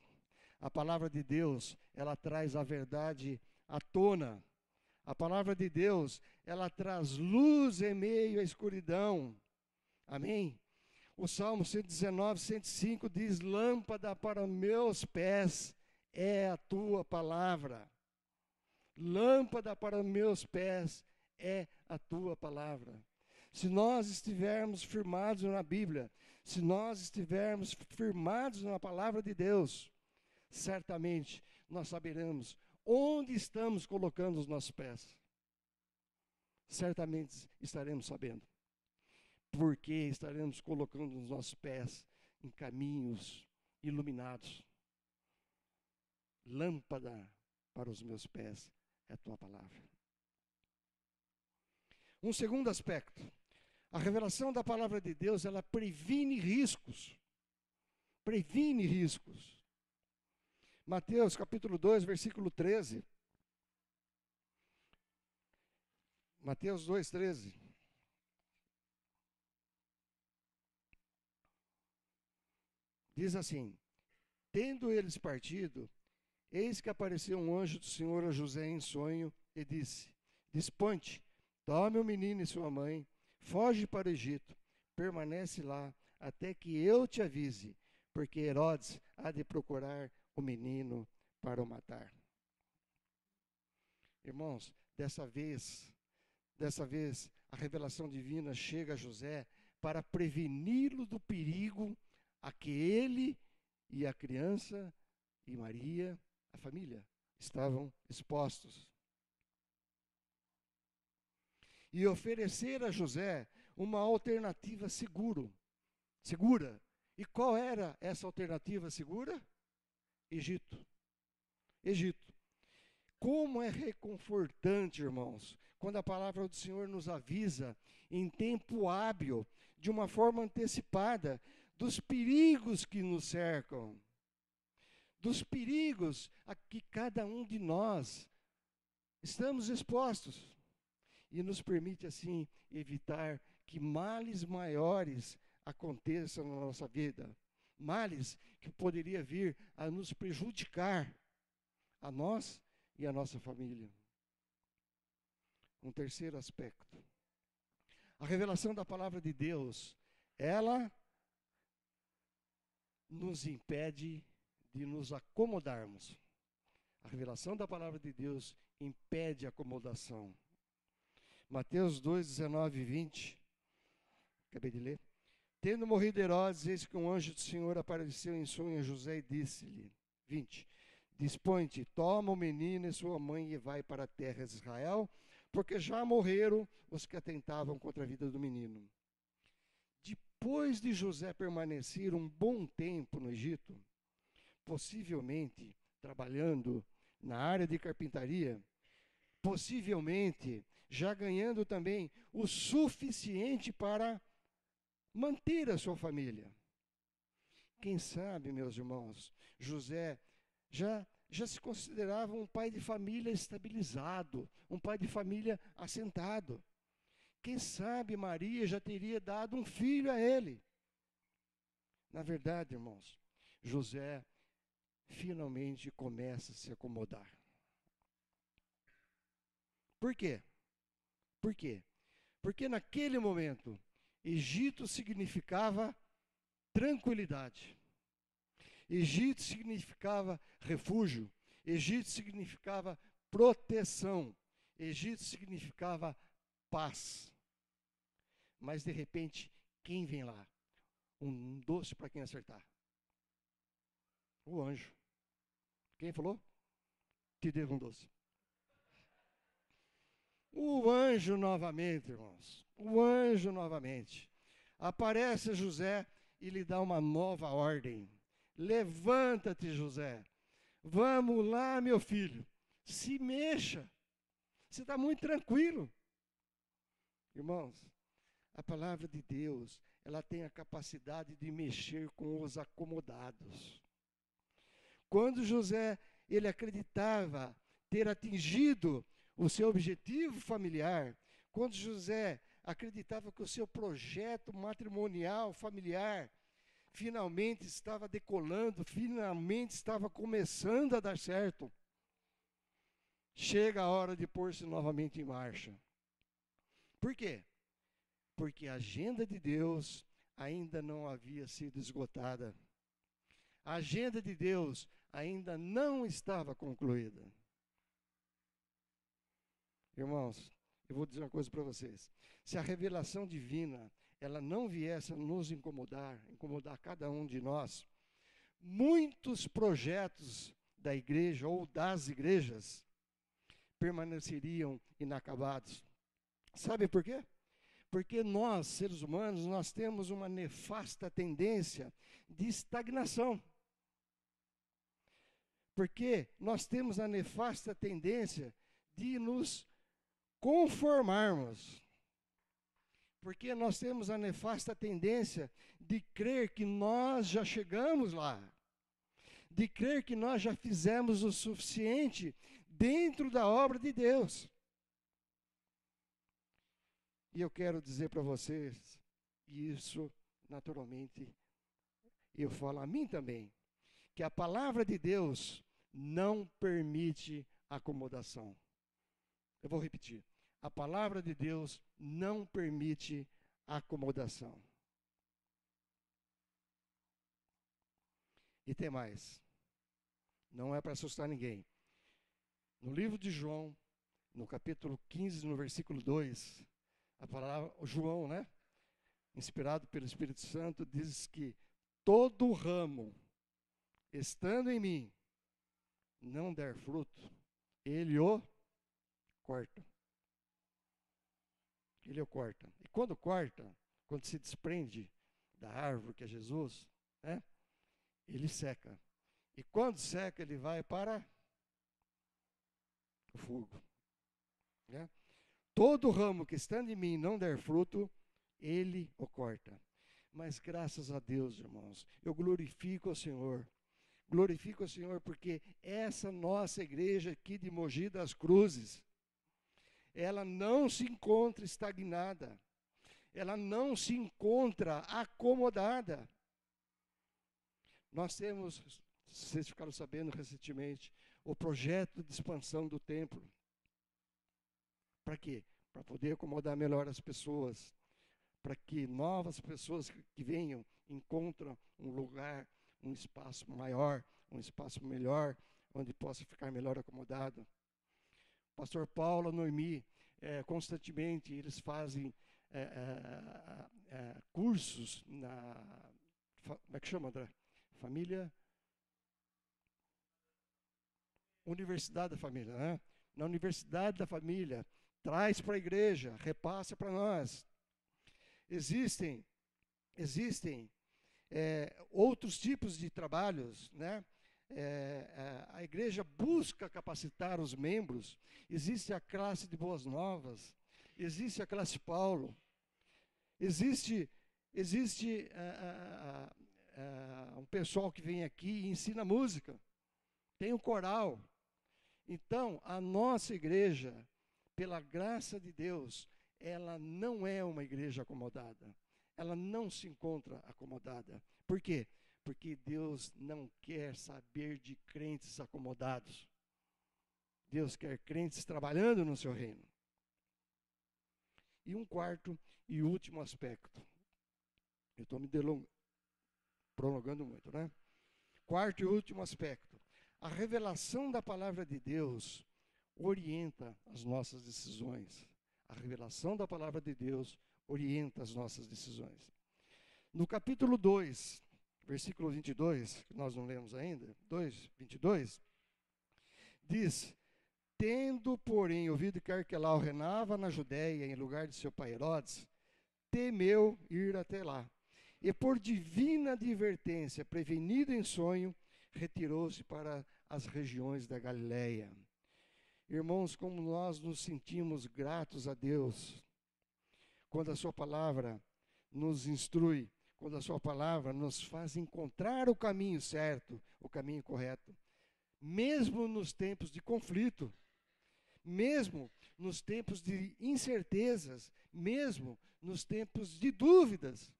A palavra de Deus, ela traz a verdade à tona. A palavra de Deus, ela traz luz em meio à escuridão. Amém? O Salmo 119, 105 diz: lâmpada para meus pés é a tua palavra. Lâmpada para meus pés é a tua palavra. Se nós estivermos firmados na Bíblia, se nós estivermos firmados na palavra de Deus, certamente nós saberemos onde estamos colocando os nossos pés. Certamente estaremos sabendo. Porque estaremos colocando os nossos pés em caminhos iluminados. Lâmpada para os meus pés é a tua palavra. Um segundo aspecto. A revelação da palavra de Deus, ela previne riscos. Previne riscos. Mateus capítulo 2, versículo 13. Mateus 2, 13. Diz assim: tendo eles partido, eis que apareceu um anjo do Senhor a José em sonho e disse: desponte, tome o menino e sua mãe, foge para o Egito, permanece lá até que eu te avise, porque Herodes há de procurar o menino para o matar. Irmãos, dessa vez, a revelação divina chega a José para preveni-lo do perigo a que ele e a criança e Maria, a família, estavam expostos. E oferecer a José uma alternativa segura. E qual era essa alternativa segura? Egito. Egito. Como é reconfortante, irmãos, quando a palavra do Senhor nos avisa em tempo hábil, de uma forma antecipada, dos perigos que nos cercam, dos perigos a que cada um de nós estamos expostos. e nos permite, assim, evitar que males maiores aconteçam na nossa vida. Males que poderia vir a nos prejudicar, a nós e a nossa família. Um terceiro aspecto. A revelação da palavra de Deus, ela nos impede de nos acomodarmos. A revelação da palavra de Deus impede a acomodação. Mateus 2, 19 e 20. Acabei de ler. Tendo morrido Herodes, eis que um anjo do Senhor apareceu em sonho a José e disse-lhe, 20, dispõe-te, toma o menino e sua mãe e vai para a terra de Israel, porque já morreram os que atentavam contra a vida do menino. Depois de José permanecer um bom tempo no Egito, possivelmente trabalhando na área de carpintaria, possivelmente já ganhando também o suficiente para manter a sua família. Quem sabe, meus irmãos, José já se considerava um pai de família estabilizado, um pai de família assentado. Quem sabe Maria já teria dado um filho a ele. Na verdade, irmãos, José finalmente começa a se acomodar. Por quê? Por quê? Porque naquele momento, Egito significava tranquilidade. Egito significava refúgio. Egito significava proteção. Egito significava paz. Mas de repente, quem vem lá? Um doce para quem acertar. O anjo. Quem falou? Te devo um doce. O anjo novamente, irmãos. O anjo novamente. Aparece José e lhe dá uma nova ordem. Levanta-te, José. Vamos lá, meu filho. Se mexa. Você está muito tranquilo. Irmãos, a palavra de Deus, ela tem a capacidade de mexer com os acomodados. Quando José, ele acreditava ter atingido o seu objetivo familiar, quando José acreditava que o seu projeto matrimonial, familiar, finalmente estava decolando, finalmente estava começando a dar certo, chega a hora de pôr-se novamente em marcha. Por quê? Porque a agenda de Deus ainda não havia sido esgotada. A agenda de Deus ainda não estava concluída. Irmãos, eu vou dizer uma coisa para vocês. Se a revelação divina, ela não viesse a nos incomodar cada um de nós, muitos projetos da igreja ou das igrejas permaneceriam inacabados. Sabe por quê? Porque nós, seres humanos, nós temos uma nefasta tendência de estagnação. Porque nós temos a nefasta tendência de nos conformarmos. Porque nós temos a nefasta tendência de crer que nós já chegamos lá. De crer que nós já fizemos o suficiente dentro da obra de Deus. E eu quero dizer para vocês, e isso naturalmente eu falo a mim também, que a palavra de Deus não permite acomodação. Eu vou repetir. A palavra de Deus não permite acomodação. E tem mais. Não é para assustar ninguém. No livro de João, no capítulo 15, no versículo 2, a palavra, João, né? Inspirado pelo Espírito Santo, diz que todo ramo, estando em mim, não der fruto, ele o corta. Ele o corta. E quando corta, quando se desprende da árvore que é Jesus, né? Ele seca. E quando seca, ele vai para o fogo. Né? Todo ramo que estando em mim não der fruto, ele o corta. Mas graças a Deus, irmãos, eu glorifico o Senhor. Glorifico o Senhor porque essa nossa igreja aqui de Mogi das Cruzes, ela não se encontra estagnada. Ela não se encontra acomodada. Nós temos, vocês ficaram sabendo recentemente, o projeto de expansão do templo. Para quê? Para poder acomodar melhor as pessoas. Para que novas pessoas que venham encontrem um lugar, um espaço maior, um espaço melhor, onde possa ficar melhor acomodado. Pastor Paulo, Noemi, constantemente eles fazem cursos na... Como é que chama, André? Família... Universidade da Família, né? Na Universidade da Família, traz para a igreja, repassa para nós. Existem outros tipos de trabalhos, né? A igreja busca capacitar os membros. Existe a classe de Boas Novas, existe a classe Paulo, existe um pessoal que vem aqui e ensina música, tem um coral. Então, a nossa igreja, pela graça de Deus, ela não é uma igreja acomodada. Ela não se encontra acomodada. Por quê? Porque Deus não quer saber de crentes acomodados. Deus quer crentes trabalhando no seu reino. E um quarto e último aspecto. Eu estou me prolongando muito, né? Quarto e último aspecto. A revelação da palavra de Deus orienta as nossas decisões. A revelação da palavra de Deus orienta as nossas decisões. No capítulo 2, versículo 22, que nós não lemos ainda, 2, 22, diz: tendo, porém, ouvido que Arquelau reinava na Judéia em lugar de seu pai Herodes, temeu ir até lá. E por divina advertência, prevenido em sonho, retirou-se para as regiões da Galileia. Irmãos, como nós nos sentimos gratos a Deus, quando a sua palavra nos instrui, quando a sua palavra nos faz encontrar o caminho certo, o caminho correto, mesmo nos tempos de conflito, mesmo nos tempos de incertezas, mesmo nos tempos de dúvidas.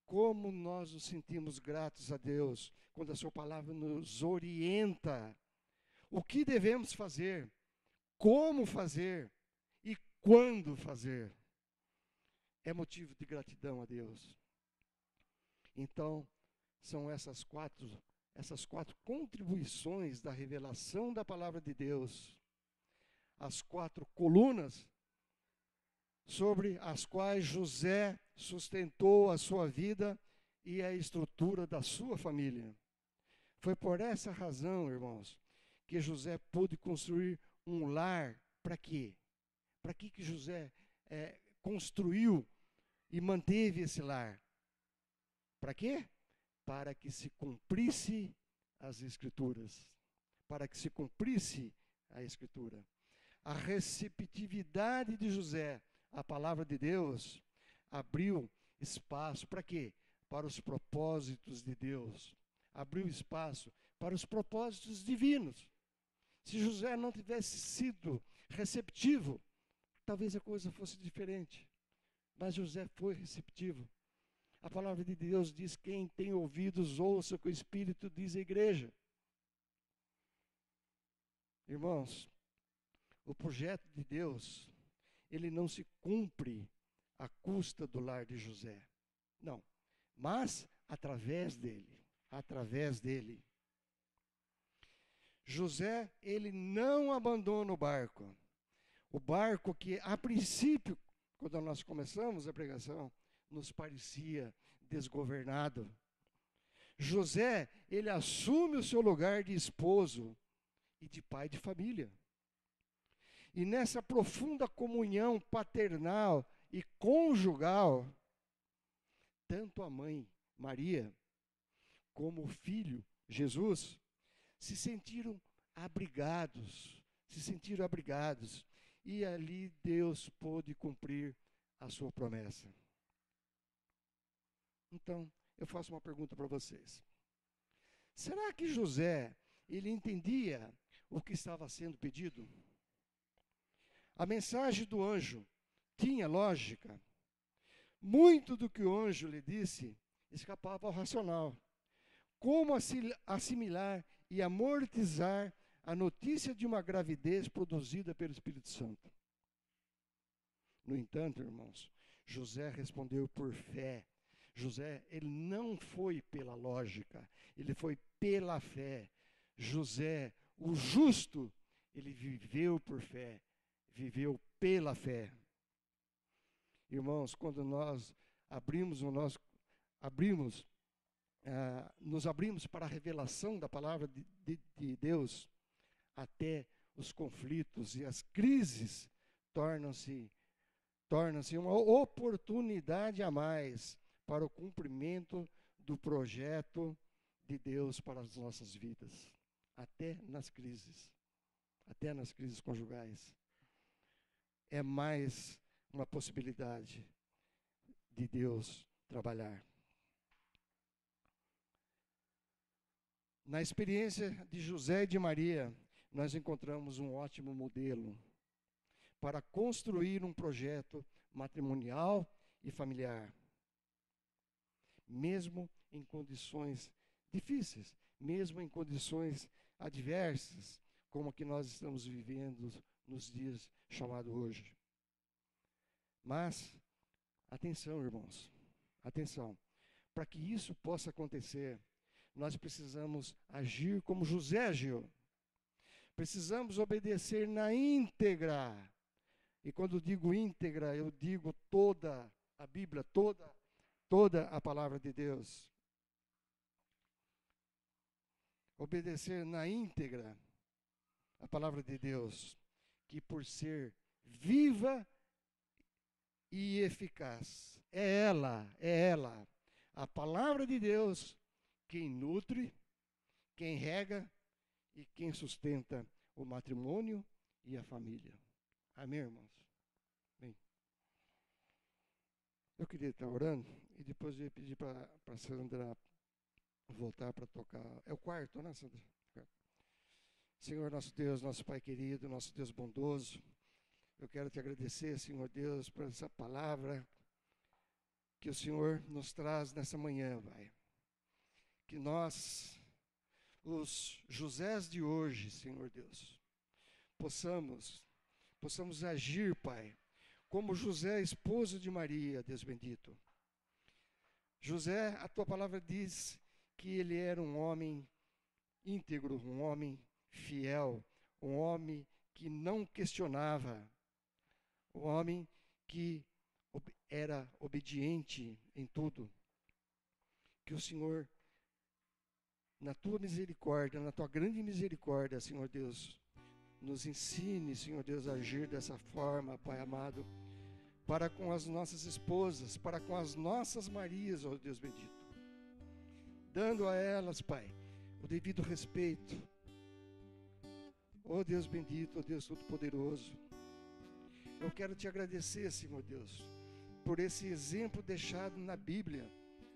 Como nós nos sentimos gratos a Deus quando a sua palavra nos orienta. O que devemos fazer, como fazer e quando fazer. É motivo de gratidão a Deus. Então, são essas quatro contribuições da revelação da palavra de Deus, as 4 colunas sobre as quais José sustentou a sua vida e a estrutura da sua família. Foi por essa razão, irmãos, que José pôde construir um lar. Para quê? Para que José construiu e manteve esse lar? Para quê? Para que se cumprisse as Escrituras. Para que se cumprisse a Escritura. A receptividade de José à palavra de Deus abriu espaço para quê? Para os propósitos de Deus. Abriu espaço para os propósitos divinos. Se José não tivesse sido receptivo, talvez a coisa fosse diferente. Mas José foi receptivo. A palavra de Deus diz: quem tem ouvidos, ouça o que o Espírito diz à igreja. Irmãos, o projeto de Deus, ele não se cumpre à custa do lar de José. Não, mas através dele. Através dele. José, ele não abandona o barco. O barco que, a princípio, quando nós começamos a pregação, nos parecia desgovernado. José, ele assume o seu lugar de esposo e de pai de família. E nessa profunda comunhão paternal e conjugal, tanto a mãe, Maria, como o filho, Jesus, se sentiram abrigados, e ali Deus pôde cumprir a sua promessa. Então, eu faço uma pergunta para vocês. Será que José, ele entendia o que estava sendo pedido? A mensagem do anjo tinha lógica. Muito do que o anjo lhe disse escapava ao racional. Como assimilar e amortizar a notícia de uma gravidez produzida pelo Espírito Santo? No entanto, irmãos, José respondeu por fé. José, ele não foi pela lógica, ele foi pela fé. José, o justo, ele viveu por fé, viveu pela fé. Irmãos, quando nós nos abrimos para a revelação da palavra de Deus, até os conflitos e as crises tornam-se uma oportunidade a mais para o cumprimento do projeto de Deus para as nossas vidas, até nas crises conjugais. É mais uma possibilidade de Deus trabalhar. Na experiência de José e de Maria, nós encontramos um ótimo modelo para construir um projeto matrimonial e familiar, mesmo em condições difíceis, mesmo em condições adversas, como a que nós estamos vivendo nos dias chamados hoje. Mas, atenção, irmãos, atenção, para que isso possa acontecer, nós precisamos agir como José agiu. Precisamos obedecer na íntegra. E quando digo íntegra, eu digo toda a Bíblia, toda a palavra de Deus. Obedecer na íntegra a palavra de Deus, que por ser viva e eficaz, é ela, a palavra de Deus, quem nutre, quem rega e quem sustenta o matrimônio e a família. Amém, irmãos? Bem, eu queria estar orando e depois eu ia pedir para a Sandra voltar para tocar. É o quarto, né, Sandra? Senhor, nosso Deus, nosso Pai querido, nosso Deus bondoso, eu quero te agradecer, Senhor Deus, por essa palavra que o Senhor nos traz nessa manhã, Pai. Que nós, os Josés de hoje, Senhor Deus, possamos agir, Pai, como José, esposo de Maria, Deus bendito. José, a tua palavra diz que ele era um homem íntegro, um homem fiel, um homem que não questionava, um homem que era obediente em tudo. Que o Senhor, na tua misericórdia, na tua grande misericórdia, Senhor Deus, nos ensine, Senhor Deus, a agir dessa forma, Pai amado, para com as nossas esposas, para com as nossas Marias, ó Deus bendito, dando a elas, Pai, o devido respeito. Ó Deus bendito, ó Deus todo-poderoso, eu quero te agradecer, Senhor Deus, por esse exemplo deixado na Bíblia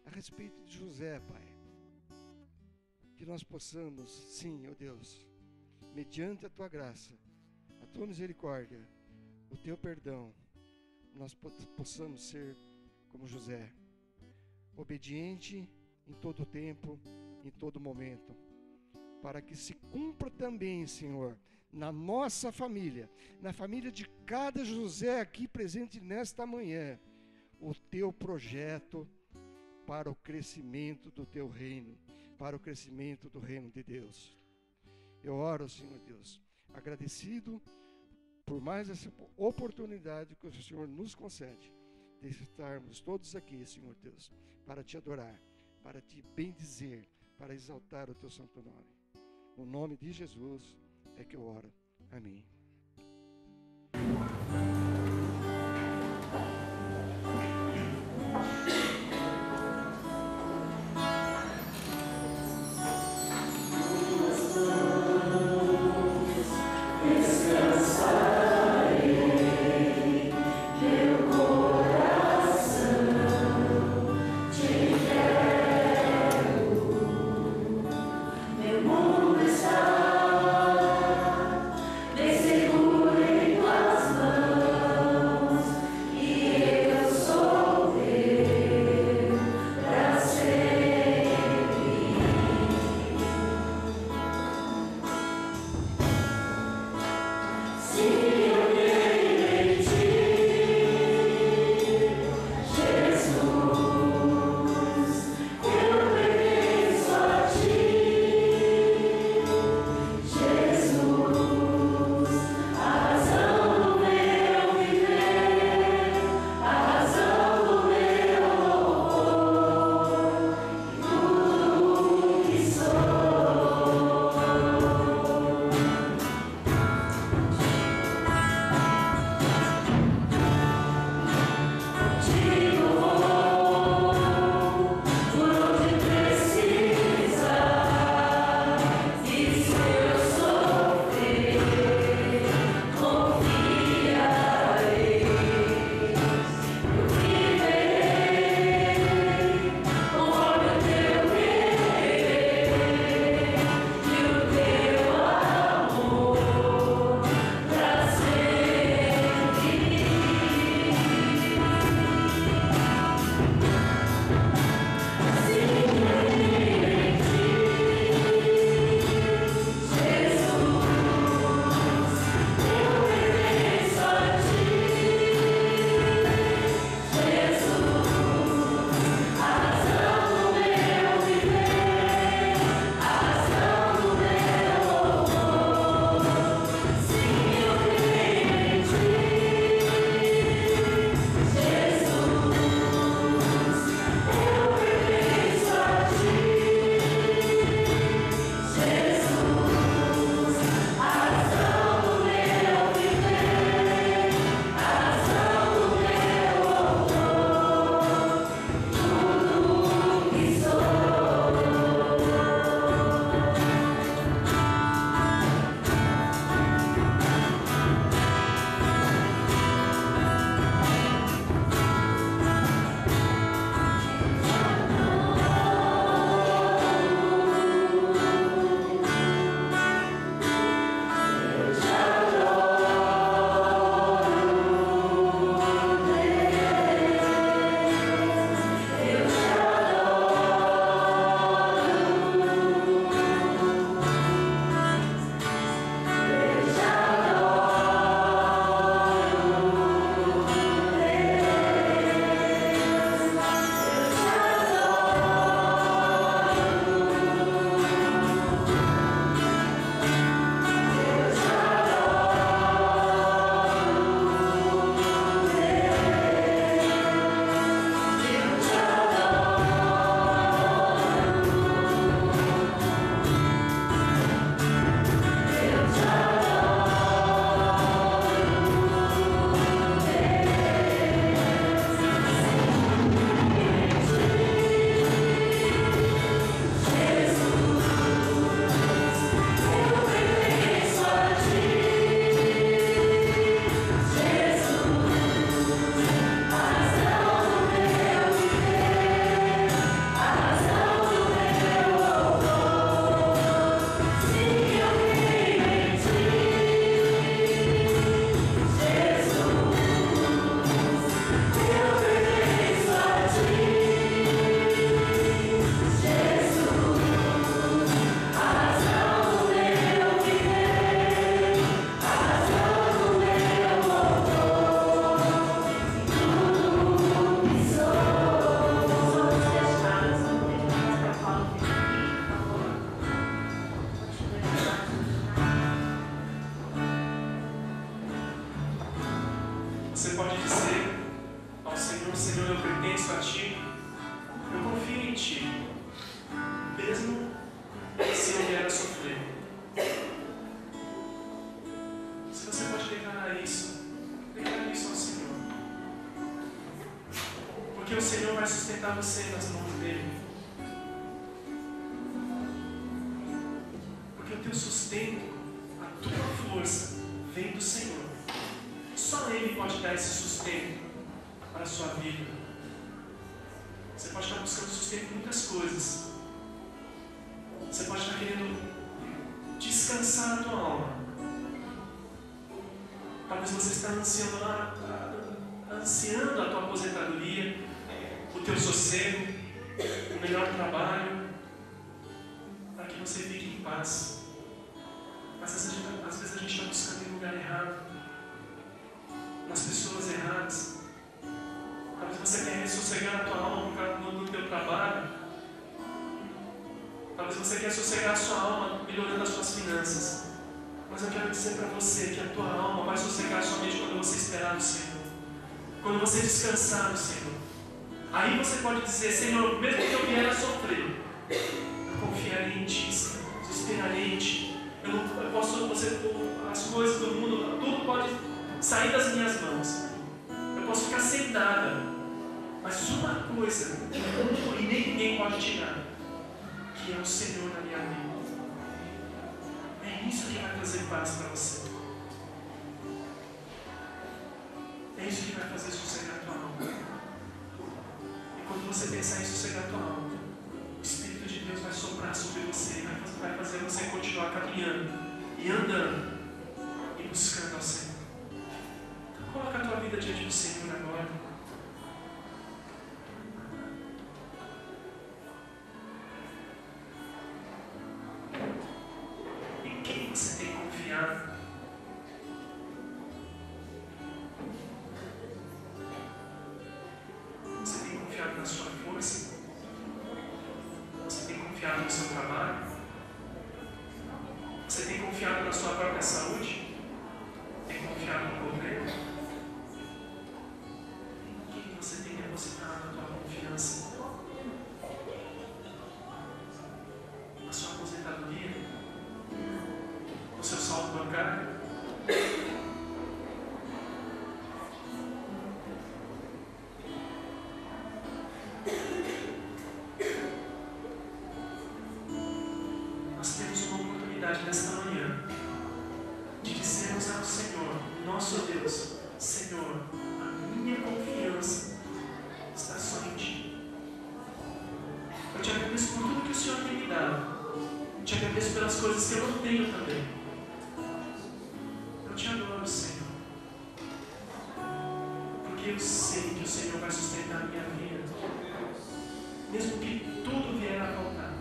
a respeito de José, Pai. Que nós possamos, sim, ó Deus, mediante a tua graça, a tua misericórdia, o teu perdão, nós possamos ser como José, obediente em todo tempo, em todo momento, para que se cumpra também, Senhor, na nossa família, na família de cada José aqui presente nesta manhã, o teu projeto para o crescimento do teu reino, para o crescimento do reino de Deus. Eu oro, Senhor Deus, agradecido por mais essa oportunidade que o Senhor nos concede, de estarmos todos aqui, Senhor Deus, para te adorar, para te bendizer, para exaltar o teu santo nome. No nome de Jesus é que eu oro. Amém. Meu mundo está Porque o Senhor vai sustentar você nas mãos dele. Porque o teu sustento, a tua força, vem do Senhor. Só Ele pode dar esse sustento para a sua vida. Você pode estar buscando sustento em muitas coisas. Você pode estar querendo descansar a tua alma. Talvez você esteja ansiando a tua aposentadoria, o teu sossego, o melhor trabalho, para que você fique em paz. Mas às vezes a gente está buscando em um lugar errado, nas pessoas erradas. Talvez você quer sossegar a tua alma por causa do teu trabalho. Talvez você quer sossegar a sua alma melhorando as suas finanças. Mas eu quero dizer para você que a tua alma vai sossegar somente quando você esperar no Senhor. Quando você descansar no Senhor. Aí você pode dizer: Senhor, mesmo que eu vier a sofrer, eu confiarei em Ti, Senhor. Eu esperarei em Ti. As coisas do mundo, tudo pode sair das minhas mãos. Eu posso ficar sem nada. Mas uma coisa, e nem ninguém pode tirar, que é o Senhor na minha vida. É isso que vai trazer paz para você. É isso que vai fazer sossegar a tua alma. E quando você pensar em sossegar a tua alma, o Espírito de Deus vai soprar sobre você e vai fazer você continuar caminhando e andando e buscando ao Senhor. Então coloca a tua vida diante do Senhor agora. Você tem confiado? Você tem confiado na sua força? Você tem confiado no seu trabalho? Você tem confiado na sua própria saúde? Tem confiado no governo? Em quem você tem depositado a tua confiança? Na sua aposentadoria? O seu saldo bancário? Nós temos uma oportunidade nesta manhã de dizermos ao Senhor, nosso Deus: Senhor, a minha confiança está só em Ti. Eu te agradeço por tudo que o Senhor tem me dado. Eu te agradeço pelas coisas que eu não tenho também. Eu te adoro, Senhor, porque eu sei que o Senhor vai sustentar a minha vida, mesmo que tudo vier a faltar.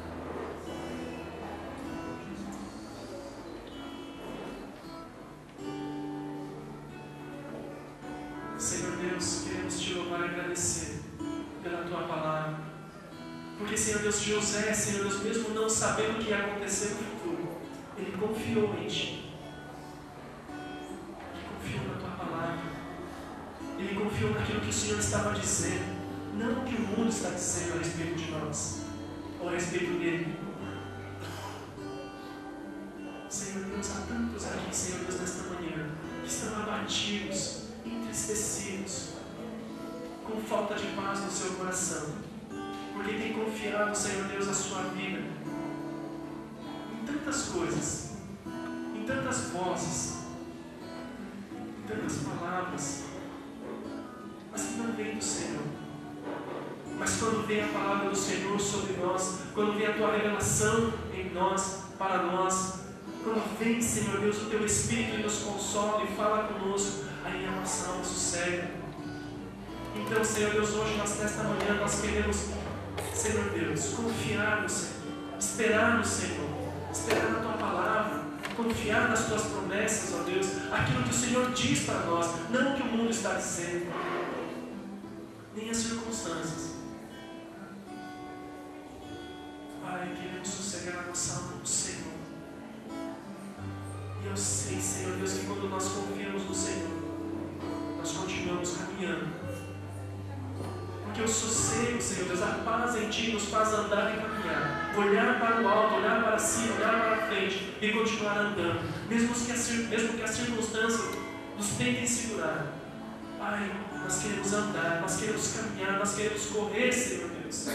Senhor Deus, queremos Te louvar e agradecer pela Tua palavra, porque, Senhor Deus, José, Senhor Deus, mesmo não sabendo o que ia acontecer no futuro, ele confiou em Ti. Ele confiou naquilo que o Senhor estava dizendo, não o que o mundo está dizendo a respeito de nós, ou a respeito dele. Senhor Deus, há tantos aqui, Senhor Deus, nesta manhã, que estão abatidos, entristecidos, com falta de paz no seu coração, porque tem confiado, Senhor Deus, a sua vida em tantas coisas, em tantas vozes, em tantas palavras, mas que não vem do Senhor. Mas quando vem a palavra do Senhor sobre nós, quando vem a Tua revelação em nós, para nós, quando vem, Senhor Deus, o Teu Espírito e nos consola e fala conosco, aí a nossa alma sossega. Então, Senhor Deus, hoje, nesta manhã, nós queremos, Senhor Deus, confiar no Senhor, esperar no Senhor, esperar na Tua palavra, confiar nas Tuas promessas, ó Deus, aquilo que o Senhor diz para nós, não o que o mundo está dizendo, nem as circunstâncias. Pai, queremos sossegar a nossa alma no Senhor. E eu sei, Senhor Deus, que quando nós confiamos no Senhor, nós continuamos caminhando. Porque o sossego, Senhor Deus, a paz em Ti nos faz andar e caminhar. Olhar para o alto, olhar para cima, olhar para frente e continuar andando. Mesmo que as circunstâncias nos tentem segurar. Pai, nós queremos andar, nós queremos caminhar, nós queremos correr, Senhor Deus,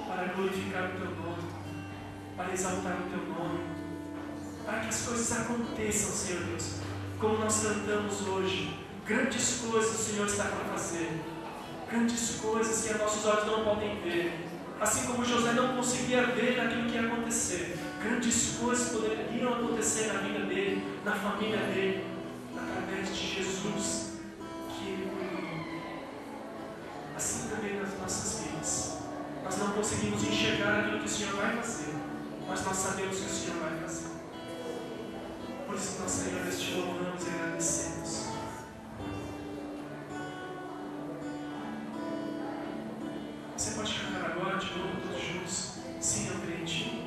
para glorificar o Teu nome, para exaltar o Teu nome, para que as coisas aconteçam, Senhor Deus, como nós cantamos hoje. Grandes coisas o Senhor está para fazer, grandes coisas que nossos olhos não podem ver, assim como José não conseguia ver aquilo que ia acontecer. Grandes coisas poderiam acontecer na vida dele, na família dele, através de Jesus que ele cuidou. Assim também nas nossas vidas, nós não conseguimos enxergar aquilo que o Senhor vai fazer, mas nós sabemos que o Senhor vai fazer. Por isso nós, Senhor, te louvamos e agradecemos. Você pode cantar agora de novo, todos juntos. Sim, eu creio em Ti.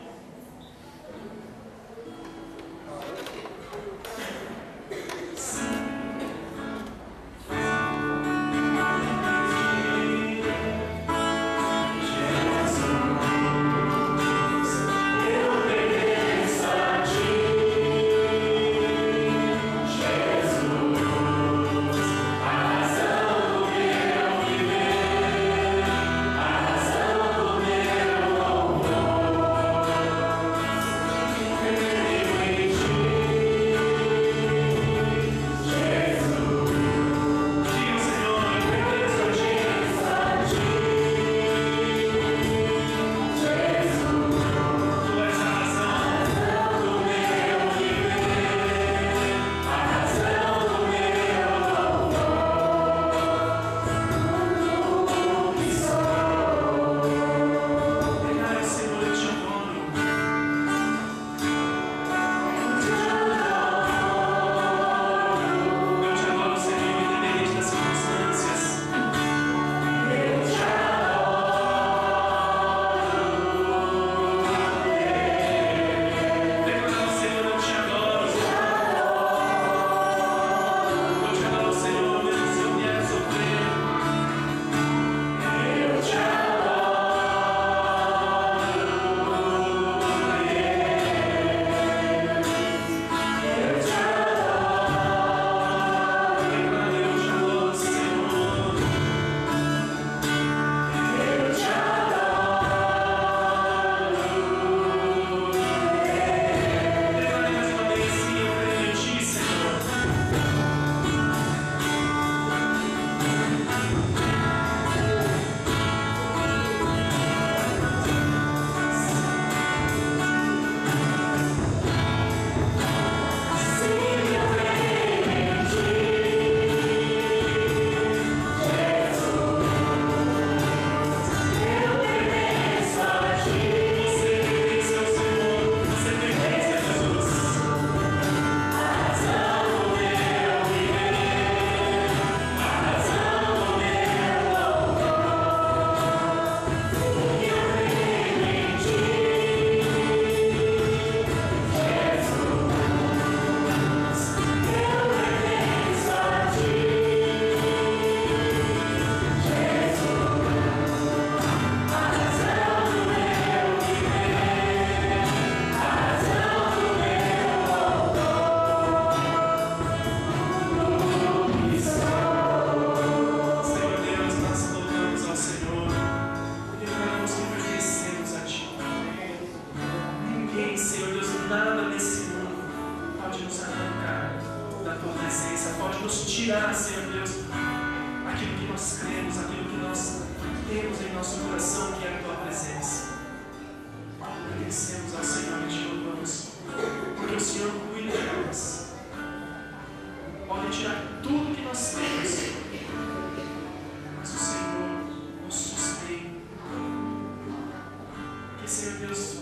tirar, Senhor Deus, aquilo que nós cremos, aquilo que nós temos em nosso coração, que é a Tua presença. Agradecemos ao Senhor e te louvamos, porque o Senhor cuida de nós. Pode tirar tudo que nós temos, mas o Senhor nos sustém. Porque, Senhor Deus,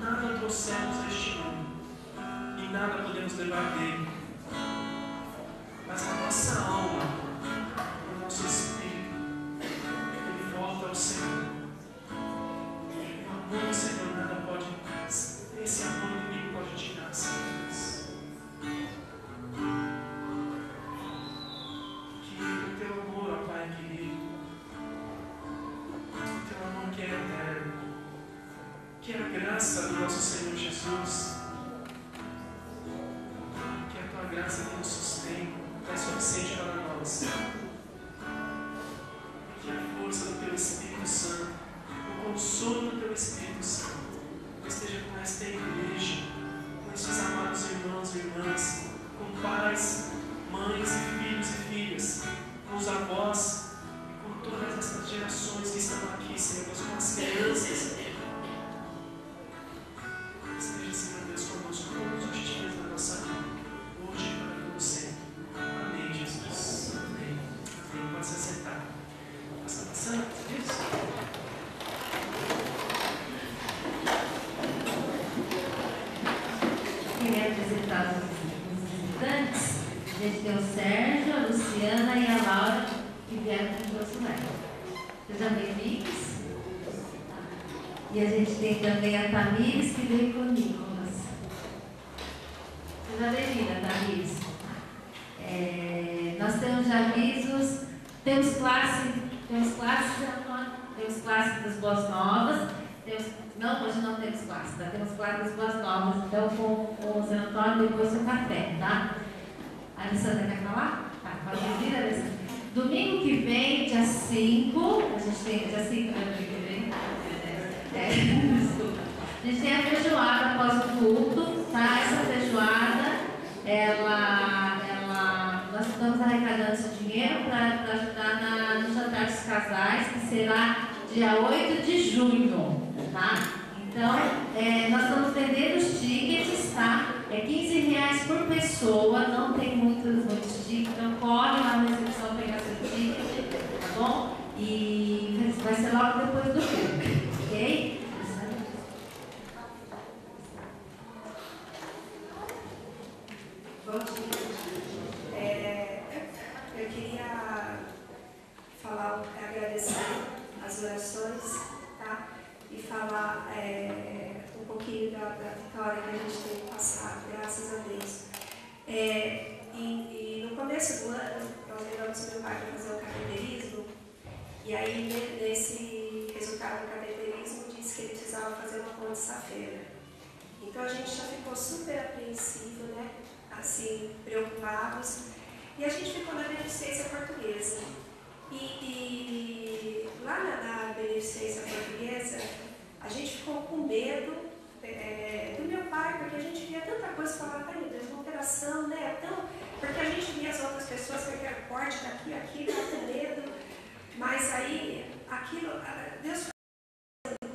nada trouxemos a este mundo e nada podemos levar dele, mas a nossa alma, o nosso espírito, ele volta ao Senhor. E o amor do Senhor nada pode, esse amor ninguém pode tirar, Senhor Deus. Que o Teu amor, ó Pai querido, o Teu amor que é eterno, que a graça do nosso Senhor Jesus, que a Tua graça que nos sustém, é suficiente para nós. nós. Que a força do Teu Espírito Santo, o consolo do Teu Espírito Santo, esteja com esta igreja, com estes amados irmãos e irmãs, com pais, mães e filhos e filhas, com os avós, com todas essas gerações que estão aqui, Senhor Deus, com as crianças. Esteja, Senhor Deus, conosco todos os dias da nossa vida, hoje e para todo sempre. Amém, Jesus. Amém. Amém. Pode se assentar. Está passando? Isso? Queria apresentar os visitantes. A gente tem o Sérgio, a Luciana e a Laura que vieram com o nosso lar. Sejam bem-vindos. E a gente tem também a Tamires que veio com o Nicolas. Seja bem-vinda, Tamires. Nós temos avisos, temos classes das Boas Novas. Não, hoje não temos classe, tá? Temos classe das Boas Novas, então com o Zé Antônio depois do café, tá? A Alessandra quer falar? Tá, pode vir, Alessandra. Domingo que vem, dia 5, a gente tem, dia 5, né, domingo que vem? Desculpa. A gente tem a feijoada após o culto, tá? Essa feijoada, nós estamos arrecadando esse dinheiro para ajudar no jantar dos casais, que será dia 8 de junho, tá? Então, nós estamos vendendo os tickets, tá? É R$15 por pessoa, não tem muitos tickets, então corre lá na recepção pegar seu ticket, tá bom? E vai ser logo depois do culto, ok? Bom dia. Eu queria agradecer as orações, tá? E falar um pouquinho da vitória que a gente tem passado, graças a Deus. E no começo do ano, nós levamos meu pai para fazer o cateterismo, e aí nesse resultado do cateterismo disse que ele precisava fazer uma ponte-safena. Então a gente já ficou super apreensivo, né? Assim, preocupados, e a gente ficou na beneficência portuguesa. E lá na beneficência portuguesa, a gente ficou com medo do meu pai, porque a gente via tanta coisa, falava, ai meu Deus, uma operação, né? Porque a gente via as outras pessoas com aquele corte daqui, aqui, dá com medo, mas aí, aquilo, Deus foi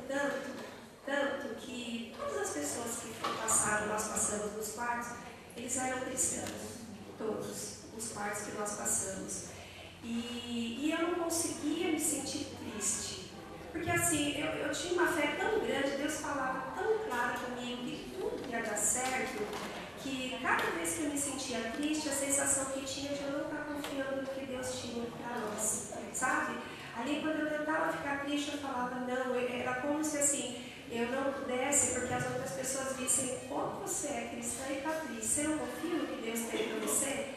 tanto que todas as pessoas que passaram, nós passamos nos quartos, eles eram cristãos, todos os quartos que nós passamos. E eu não conseguia me sentir triste, porque assim, eu tinha uma fé tão grande, Deus falava tão claro comigo que tudo ia dar certo, que cada vez que eu me sentia triste, a sensação que tinha de eu não estar confiando no que Deus tinha para nós, sabe? Ali quando eu tentava ficar triste, eu falava não, era como se assim, eu não pudesse, porque as outras pessoas vissem como você é cristã e está triste, você não confia no que Deus tem para você?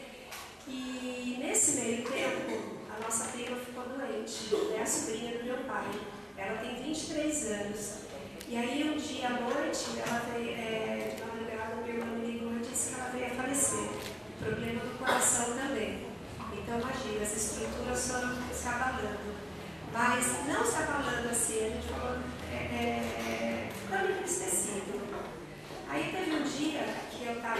E nesse meio tempo, a nossa prima ficou doente, é a sobrinha do meu pai, ela tem 23 anos. E aí um dia à noite, ela veio, na madrugada, minha irmã me ligou e disse que ela veio a falecer, problema do coração também. Então imagina, as estruturas foram se abalando, mas não se abalando assim, a gente falou, ficando entristecido. Aí teve um dia que eu estava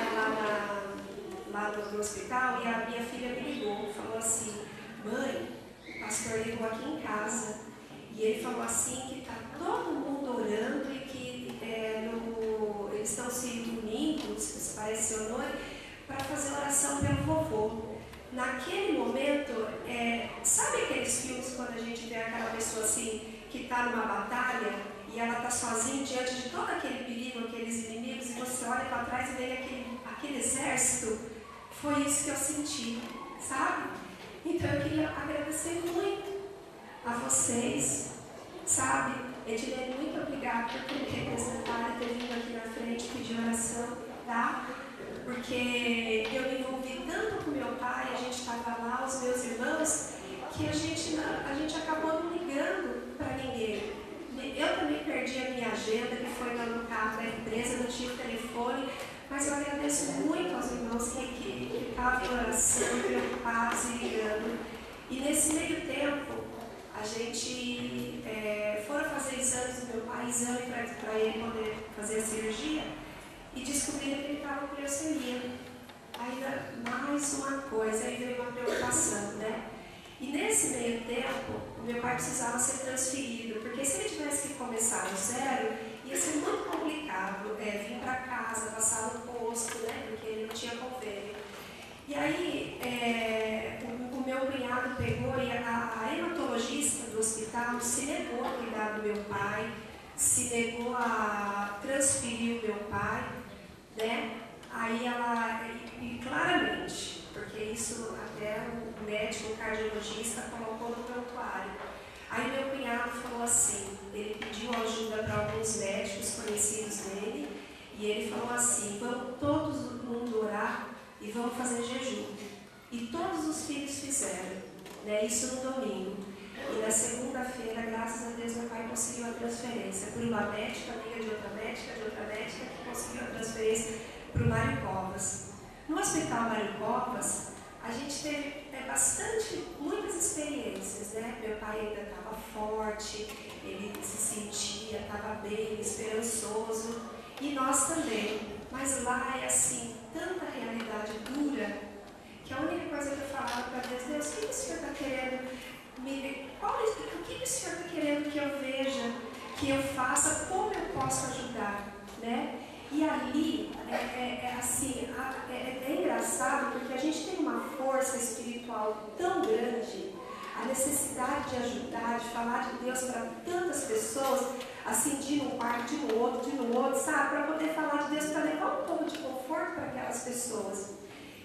lá no hospital e a minha filha me ligou, falou assim, mãe, o pastor ligou aqui em casa e ele falou assim que está todo mundo orando e que eles estão se unindo, se parece ou não, para fazer oração pelo vovô. Naquele momento, sabe aqueles filmes quando a gente vê aquela pessoa assim que está numa batalha e ela está sozinha diante de todo aquele perigo, aqueles inimigos, e você olha para trás e vê aquele exército? Foi isso que eu senti, sabe? Então eu queria agradecer muito a vocês, sabe? Edilene, muito obrigada por ter me representado e ter vindo aqui na frente pedir oração, tá? Porque eu me envolvi tanto com meu pai, a gente estava lá, os meus irmãos, que a gente acabou não ligando para ninguém. Eu também perdi a minha agenda, que foi no carro da empresa, não tinha telefone, Mas eu agradeço muito aos irmãos que ficavam em oração, preocupados e ligando. E nesse meio tempo, a gente foram fazer exames do meu pai, exame para ele poder fazer a cirurgia, e descobriram que ele estava com leucemia. Ainda mais uma coisa, aí veio uma preocupação, né? E nesse meio tempo, o meu pai precisava ser transferido, porque se ele tivesse que começar do zero, ia ser muito complicado vir para casa, passar no posto, né? Porque ele não tinha convênio. E aí, o meu cunhado pegou e a hematologista do hospital se negou a cuidar do meu pai, se negou a transferir o meu pai, né? Aí ela, e claramente, porque isso até o médico, o cardiologista colocou no prontuário. Aí meu cunhado falou assim, ele pediu ajuda para alguns médicos conhecidos dele, e ele falou assim, vamos todo mundo orar e vamos fazer jejum. E todos os filhos fizeram, né? Isso no domingo. E na segunda-feira, graças a Deus, meu pai conseguiu a transferência por uma médica, amiga de outra médica, que conseguiu a transferência para o Mário Covas. No Hospital Mário Covas, a gente teve muitas experiências, né? Meu pai ainda estava forte, ele se sentia, estava bem, esperançoso, e nós também. Mas lá é assim, tanta realidade dura, que a única coisa que eu falava para Deus, Deus, o que o Senhor está querendo me ver? O que o Senhor está querendo que eu veja, que eu faça, como eu posso ajudar, né? E ali, é engraçado, porque a gente tem uma força espiritual tão grande, a necessidade de ajudar, de falar de Deus para tantas pessoas, assim, de ir num quarto, de ir no outro, sabe? Para poder falar de Deus, para levar um pouco de conforto para aquelas pessoas.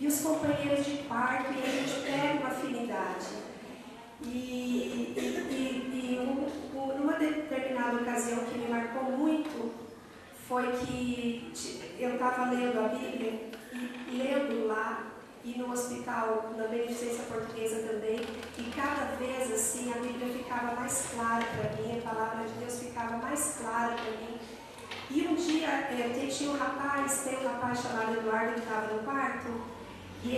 E os companheiros de quarto, e a gente pega uma afinidade. Numa determinada ocasião que me marcou muito, foi que eu estava lendo a Bíblia, e lendo lá, e no hospital, na Beneficência Portuguesa também, e cada vez assim a Bíblia ficava mais clara para mim, a palavra de Deus ficava mais clara para mim. E um dia tem um rapaz chamado Eduardo que estava no quarto, e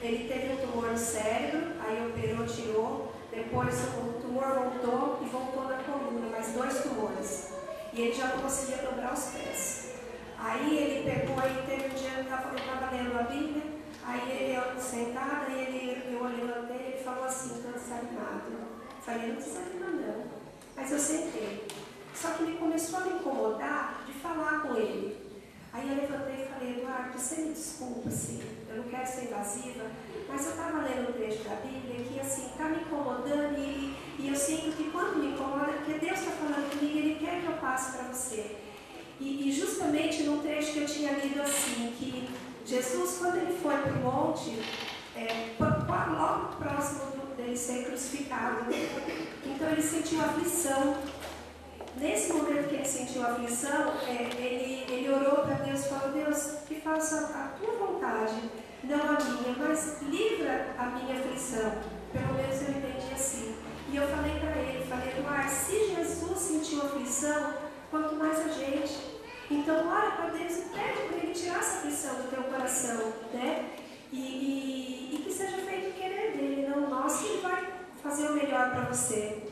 ele teve um tumor no cérebro, aí operou, tirou, depois o tumor voltou e voltou na coluna, mais 2 tumores. E ele já não conseguia dobrar os pés. Aí ele pegou, aí teve um dia que eu estava lendo a Bíblia, aí eu sentada, eu levantei, ele falou assim, todo desanimado. Eu falei, não desanima não. Mas eu sentei. Só que ele começou a me incomodar de falar com ele. Aí eu levantei e falei, Eduardo, você me desculpa, assim, eu não quero ser invasiva, mas eu estava lendo um trecho da Bíblia que, assim, está me incomodando e eu sinto que quando me incomoda, porque Deus está falando comigo, Ele quer que eu passe para você. E justamente num trecho que eu tinha lido assim, que Jesus, quando Ele foi para o monte, logo próximo dele ser crucificado, então Ele sentiu aflição. Nesse momento que ele sentiu a aflição, ele orou para Deus e falou, Deus, que faça a tua vontade, não a minha, mas livra a minha aflição. Pelo menos eu entendi assim. E eu falei para ele, Eduardo, se Jesus sentiu aflição, quanto mais a gente. Então ora para Deus e pede para Ele tirar essa aflição do teu coração, né? E que seja feito o querer dele, não nosso, que Ele vai fazer o melhor para você.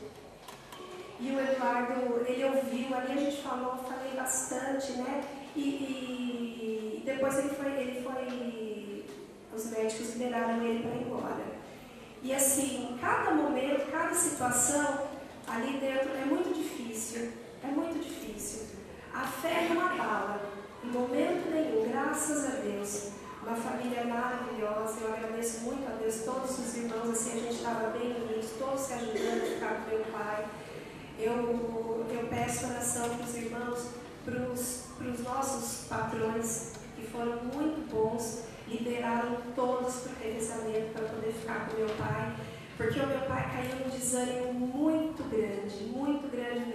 E o Eduardo, ele ouviu, ali a gente falei bastante, né? E depois ele foi, os médicos liberaram ele para ir embora. E assim, cada momento, cada situação ali dentro é muito difícil, A fé não abala, em momento nenhum, graças a Deus. Uma família maravilhosa, eu agradeço muito a Deus, todos os irmãos, assim, a gente estava bem unidos, todos se ajudando a ficar com meu pai. Eu peço oração para os irmãos, para os nossos patrões, que foram muito bons, liberaram todos para o revezamento para poder ficar com meu pai, porque o meu pai caiu num desânimo muito grande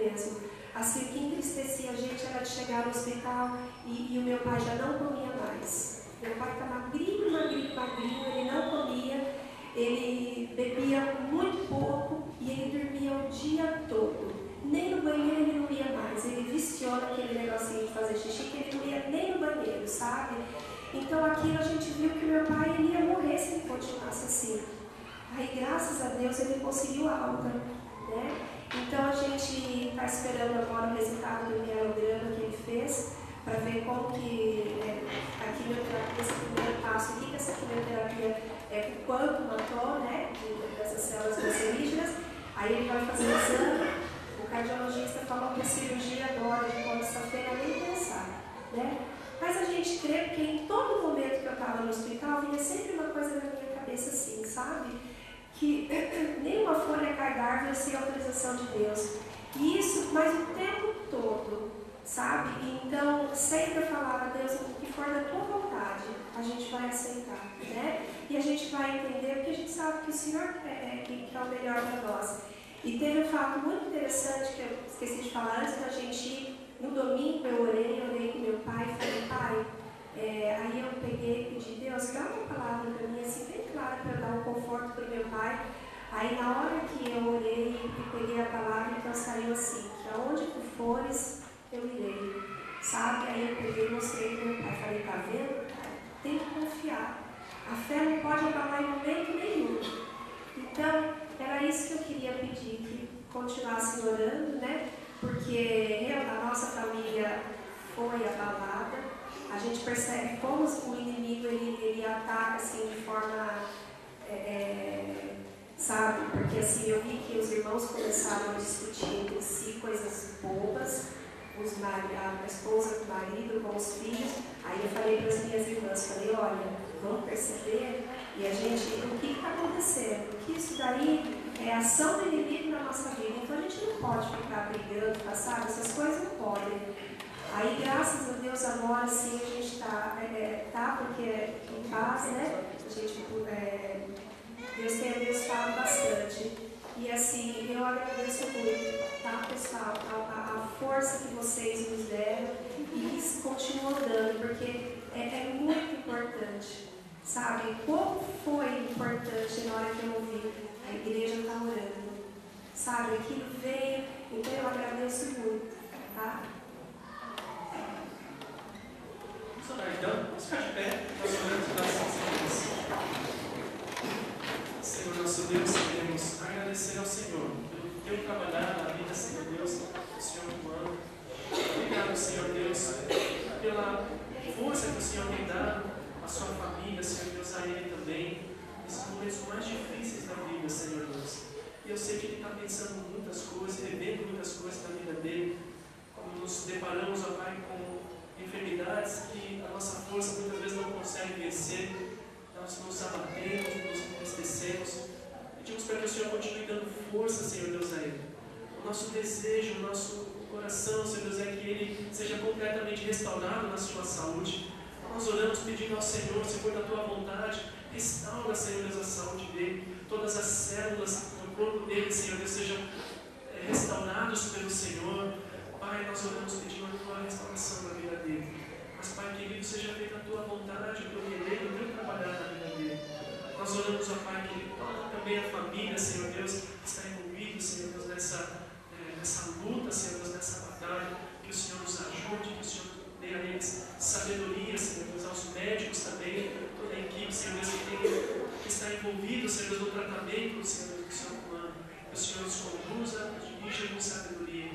mesmo. Assim, o que entristecia a gente era de chegar no hospital e o meu pai já não comia mais. Meu pai está magrinho, ele não comia, ele bebia muito pouco e ele dormia o dia todo. Nem no banheiro ele não ia mais, ele viciou naquele negocinho de fazer xixi, que ele não ia nem no banheiro, sabe? Então aquilo a gente viu que meu pai ele ia morrer se ele continuasse assim. Aí graças a Deus ele conseguiu alta, né? Então a gente está esperando agora o resultado do mielograma que ele fez, para ver como que a quimioterapia, esse primeiro passo, o que essa quimioterapia o quanto matou, né, dessas células cancerígenas. Aí ele vai fazer o exame, o cardiologista falou que a cirurgia agora, de quarta-feira, nem pensar, né? Mas a gente crê porque em todo momento que eu estava no hospital, vinha sempre uma coisa na minha cabeça assim, sabe? Que nenhuma folha cai da árvore sem autorização de Deus. E isso, mas o tempo todo, sabe? Então, sempre eu falava, Deus, o que for da tua vontade, a gente vai aceitar, né? E a gente vai entender, porque a gente sabe que o Senhor que é o melhor para nós. E teve um fato muito interessante que eu esqueci de falar antes da gente ir. No domingo eu orei com meu pai e falei, pai, aí eu peguei e pedi, Deus, dá uma palavra para mim, assim, bem clara, para eu dar um conforto para o meu pai. Aí na hora que eu orei e peguei a palavra, então saiu assim, que aonde tu fores, eu irei, sabe? Aí eu peguei e mostrei para o meu pai, falei, tá vendo? Tem que confiar. A fé não pode abalar em momento nenhum. Então, era isso que eu queria pedir, que continuassem orando, né? Porque a nossa família foi abalada. A gente percebe como o inimigo ele ataca assim, de forma, sabe? Porque assim, eu vi que os irmãos começaram a discutir entre si coisas bobas, a esposa do marido com os filhos. Aí eu falei para as minhas irmãs, falei, olha, vamos perceber e a gente, o que está acontecendo? Que isso daí é ação do inimigo na nossa vida. Então a gente não pode ficar brigando, sabe? Essas coisas não podem. Aí, graças a Deus, agora sim a gente está porque em paz, né? A gente, Deus tem abençoado bastante. E assim, eu agradeço muito, tá, pessoal, a força que vocês nos deram e que continuam dando, porque é muito importante, sabe? Como foi importante na hora que eu ouvi, a igreja está orando, sabe? Aquilo veio, então eu agradeço muito, tá? Vamos orar então, vamos ficar de pé, nós oramos pela nossa Senhor nosso Deus, queremos agradecer ao Senhor pelo teu trabalhar na vida, Senhor Deus, do Senhor humano. Obrigado, Senhor Deus, pela força que o Senhor tem dado à sua família, Senhor Deus, a Ele também, nesses momentos mais difíceis da vida, Senhor Deus. E eu sei que Ele está pensando em muitas coisas, revendo muitas coisas na vida dele, quando nos deparamos, ó Pai, com enfermidades que a nossa força muitas vezes não consegue vencer. Nós nos abatemos, nos entristecemos. Pedimos para que o Senhor continue dando força, Senhor Deus, a Ele. O nosso desejo, o nosso coração, Senhor Deus, é que Ele seja completamente restaurado na sua saúde. Nós oramos pedindo ao Senhor, se for da Tua vontade, restaura, Senhor Deus, a saúde dele. Todas as células do corpo dele, Senhor Deus, sejam restaurados pelo Senhor. Pai, nós oramos pedindo a Tua restauração na vida dele. Mas, Pai querido, seja feita a Tua vontade, o Teu querer, o Teu trabalhar na vida dele. Nós oramos, ó Pai, que Ele toque também a família, Senhor Deus, que está envolvido, Senhor Deus, nessa luta, Senhor Deus, nessa batalha. Que o Senhor nos ajude, que o Senhor dê a eles sabedoria, Senhor Deus, aos médicos também, toda a equipe, Senhor Deus, que está envolvido, Senhor Deus, no tratamento, Senhor Deus, do Senhor humano. Que o Senhor nos conduza, nos dirija com sabedoria.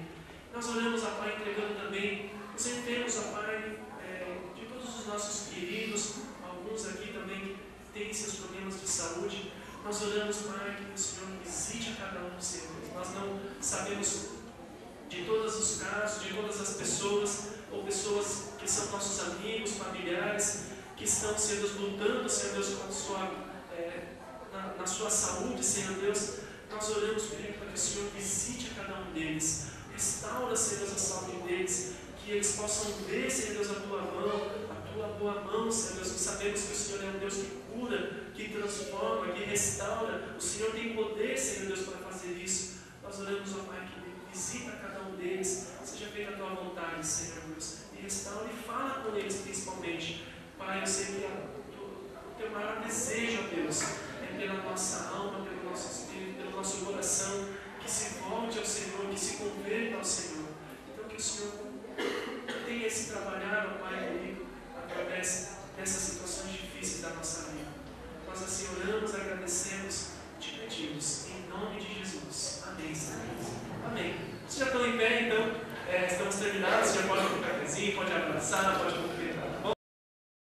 Nós oramos, ó Pai, entregando também os enfermos, ó Pai, de todos os nossos queridos, alguns aqui também têm seus problemas de saúde. Nós oramos, Pai, que o Senhor visite a cada um, Senhor. Nós não sabemos de todos os casos, de todas as pessoas, ou pessoas que são nossos amigos, familiares, que estão, Senhor Deus, lutando, Senhor Deus, na sua saúde, Senhor Deus. Nós oramos, pedindo para que o Senhor visite a cada um deles. Restaura, Senhor Deus, a saúde deles. Que eles possam ver, Senhor Deus, a Tua boa mão, Senhor Deus. Sabemos que o Senhor é um Deus que cura, que transforma, que restaura. O Senhor tem poder, Senhor Deus, para fazer isso. Nós oramos, ó Pai, que visita cada um deles. Seja feita a Tua vontade, Senhor Deus. E restaura e fala com eles principalmente. Pai, eu sei que o Teu maior desejo, ó Deus, é pela nossa alma, pelo nosso espírito, pelo nosso coração, que se volte ao Senhor, que se converta ao Senhor. Então que o Senhor tenha esse trabalhar, ó Pai, comigo, através dessas pedimos, em nome de Jesus. Amém, Senhor. Amém. Vocês já estão em pé, então, estamos terminados, você já pode ir para o cafezinho, pode abraçar, pode conferir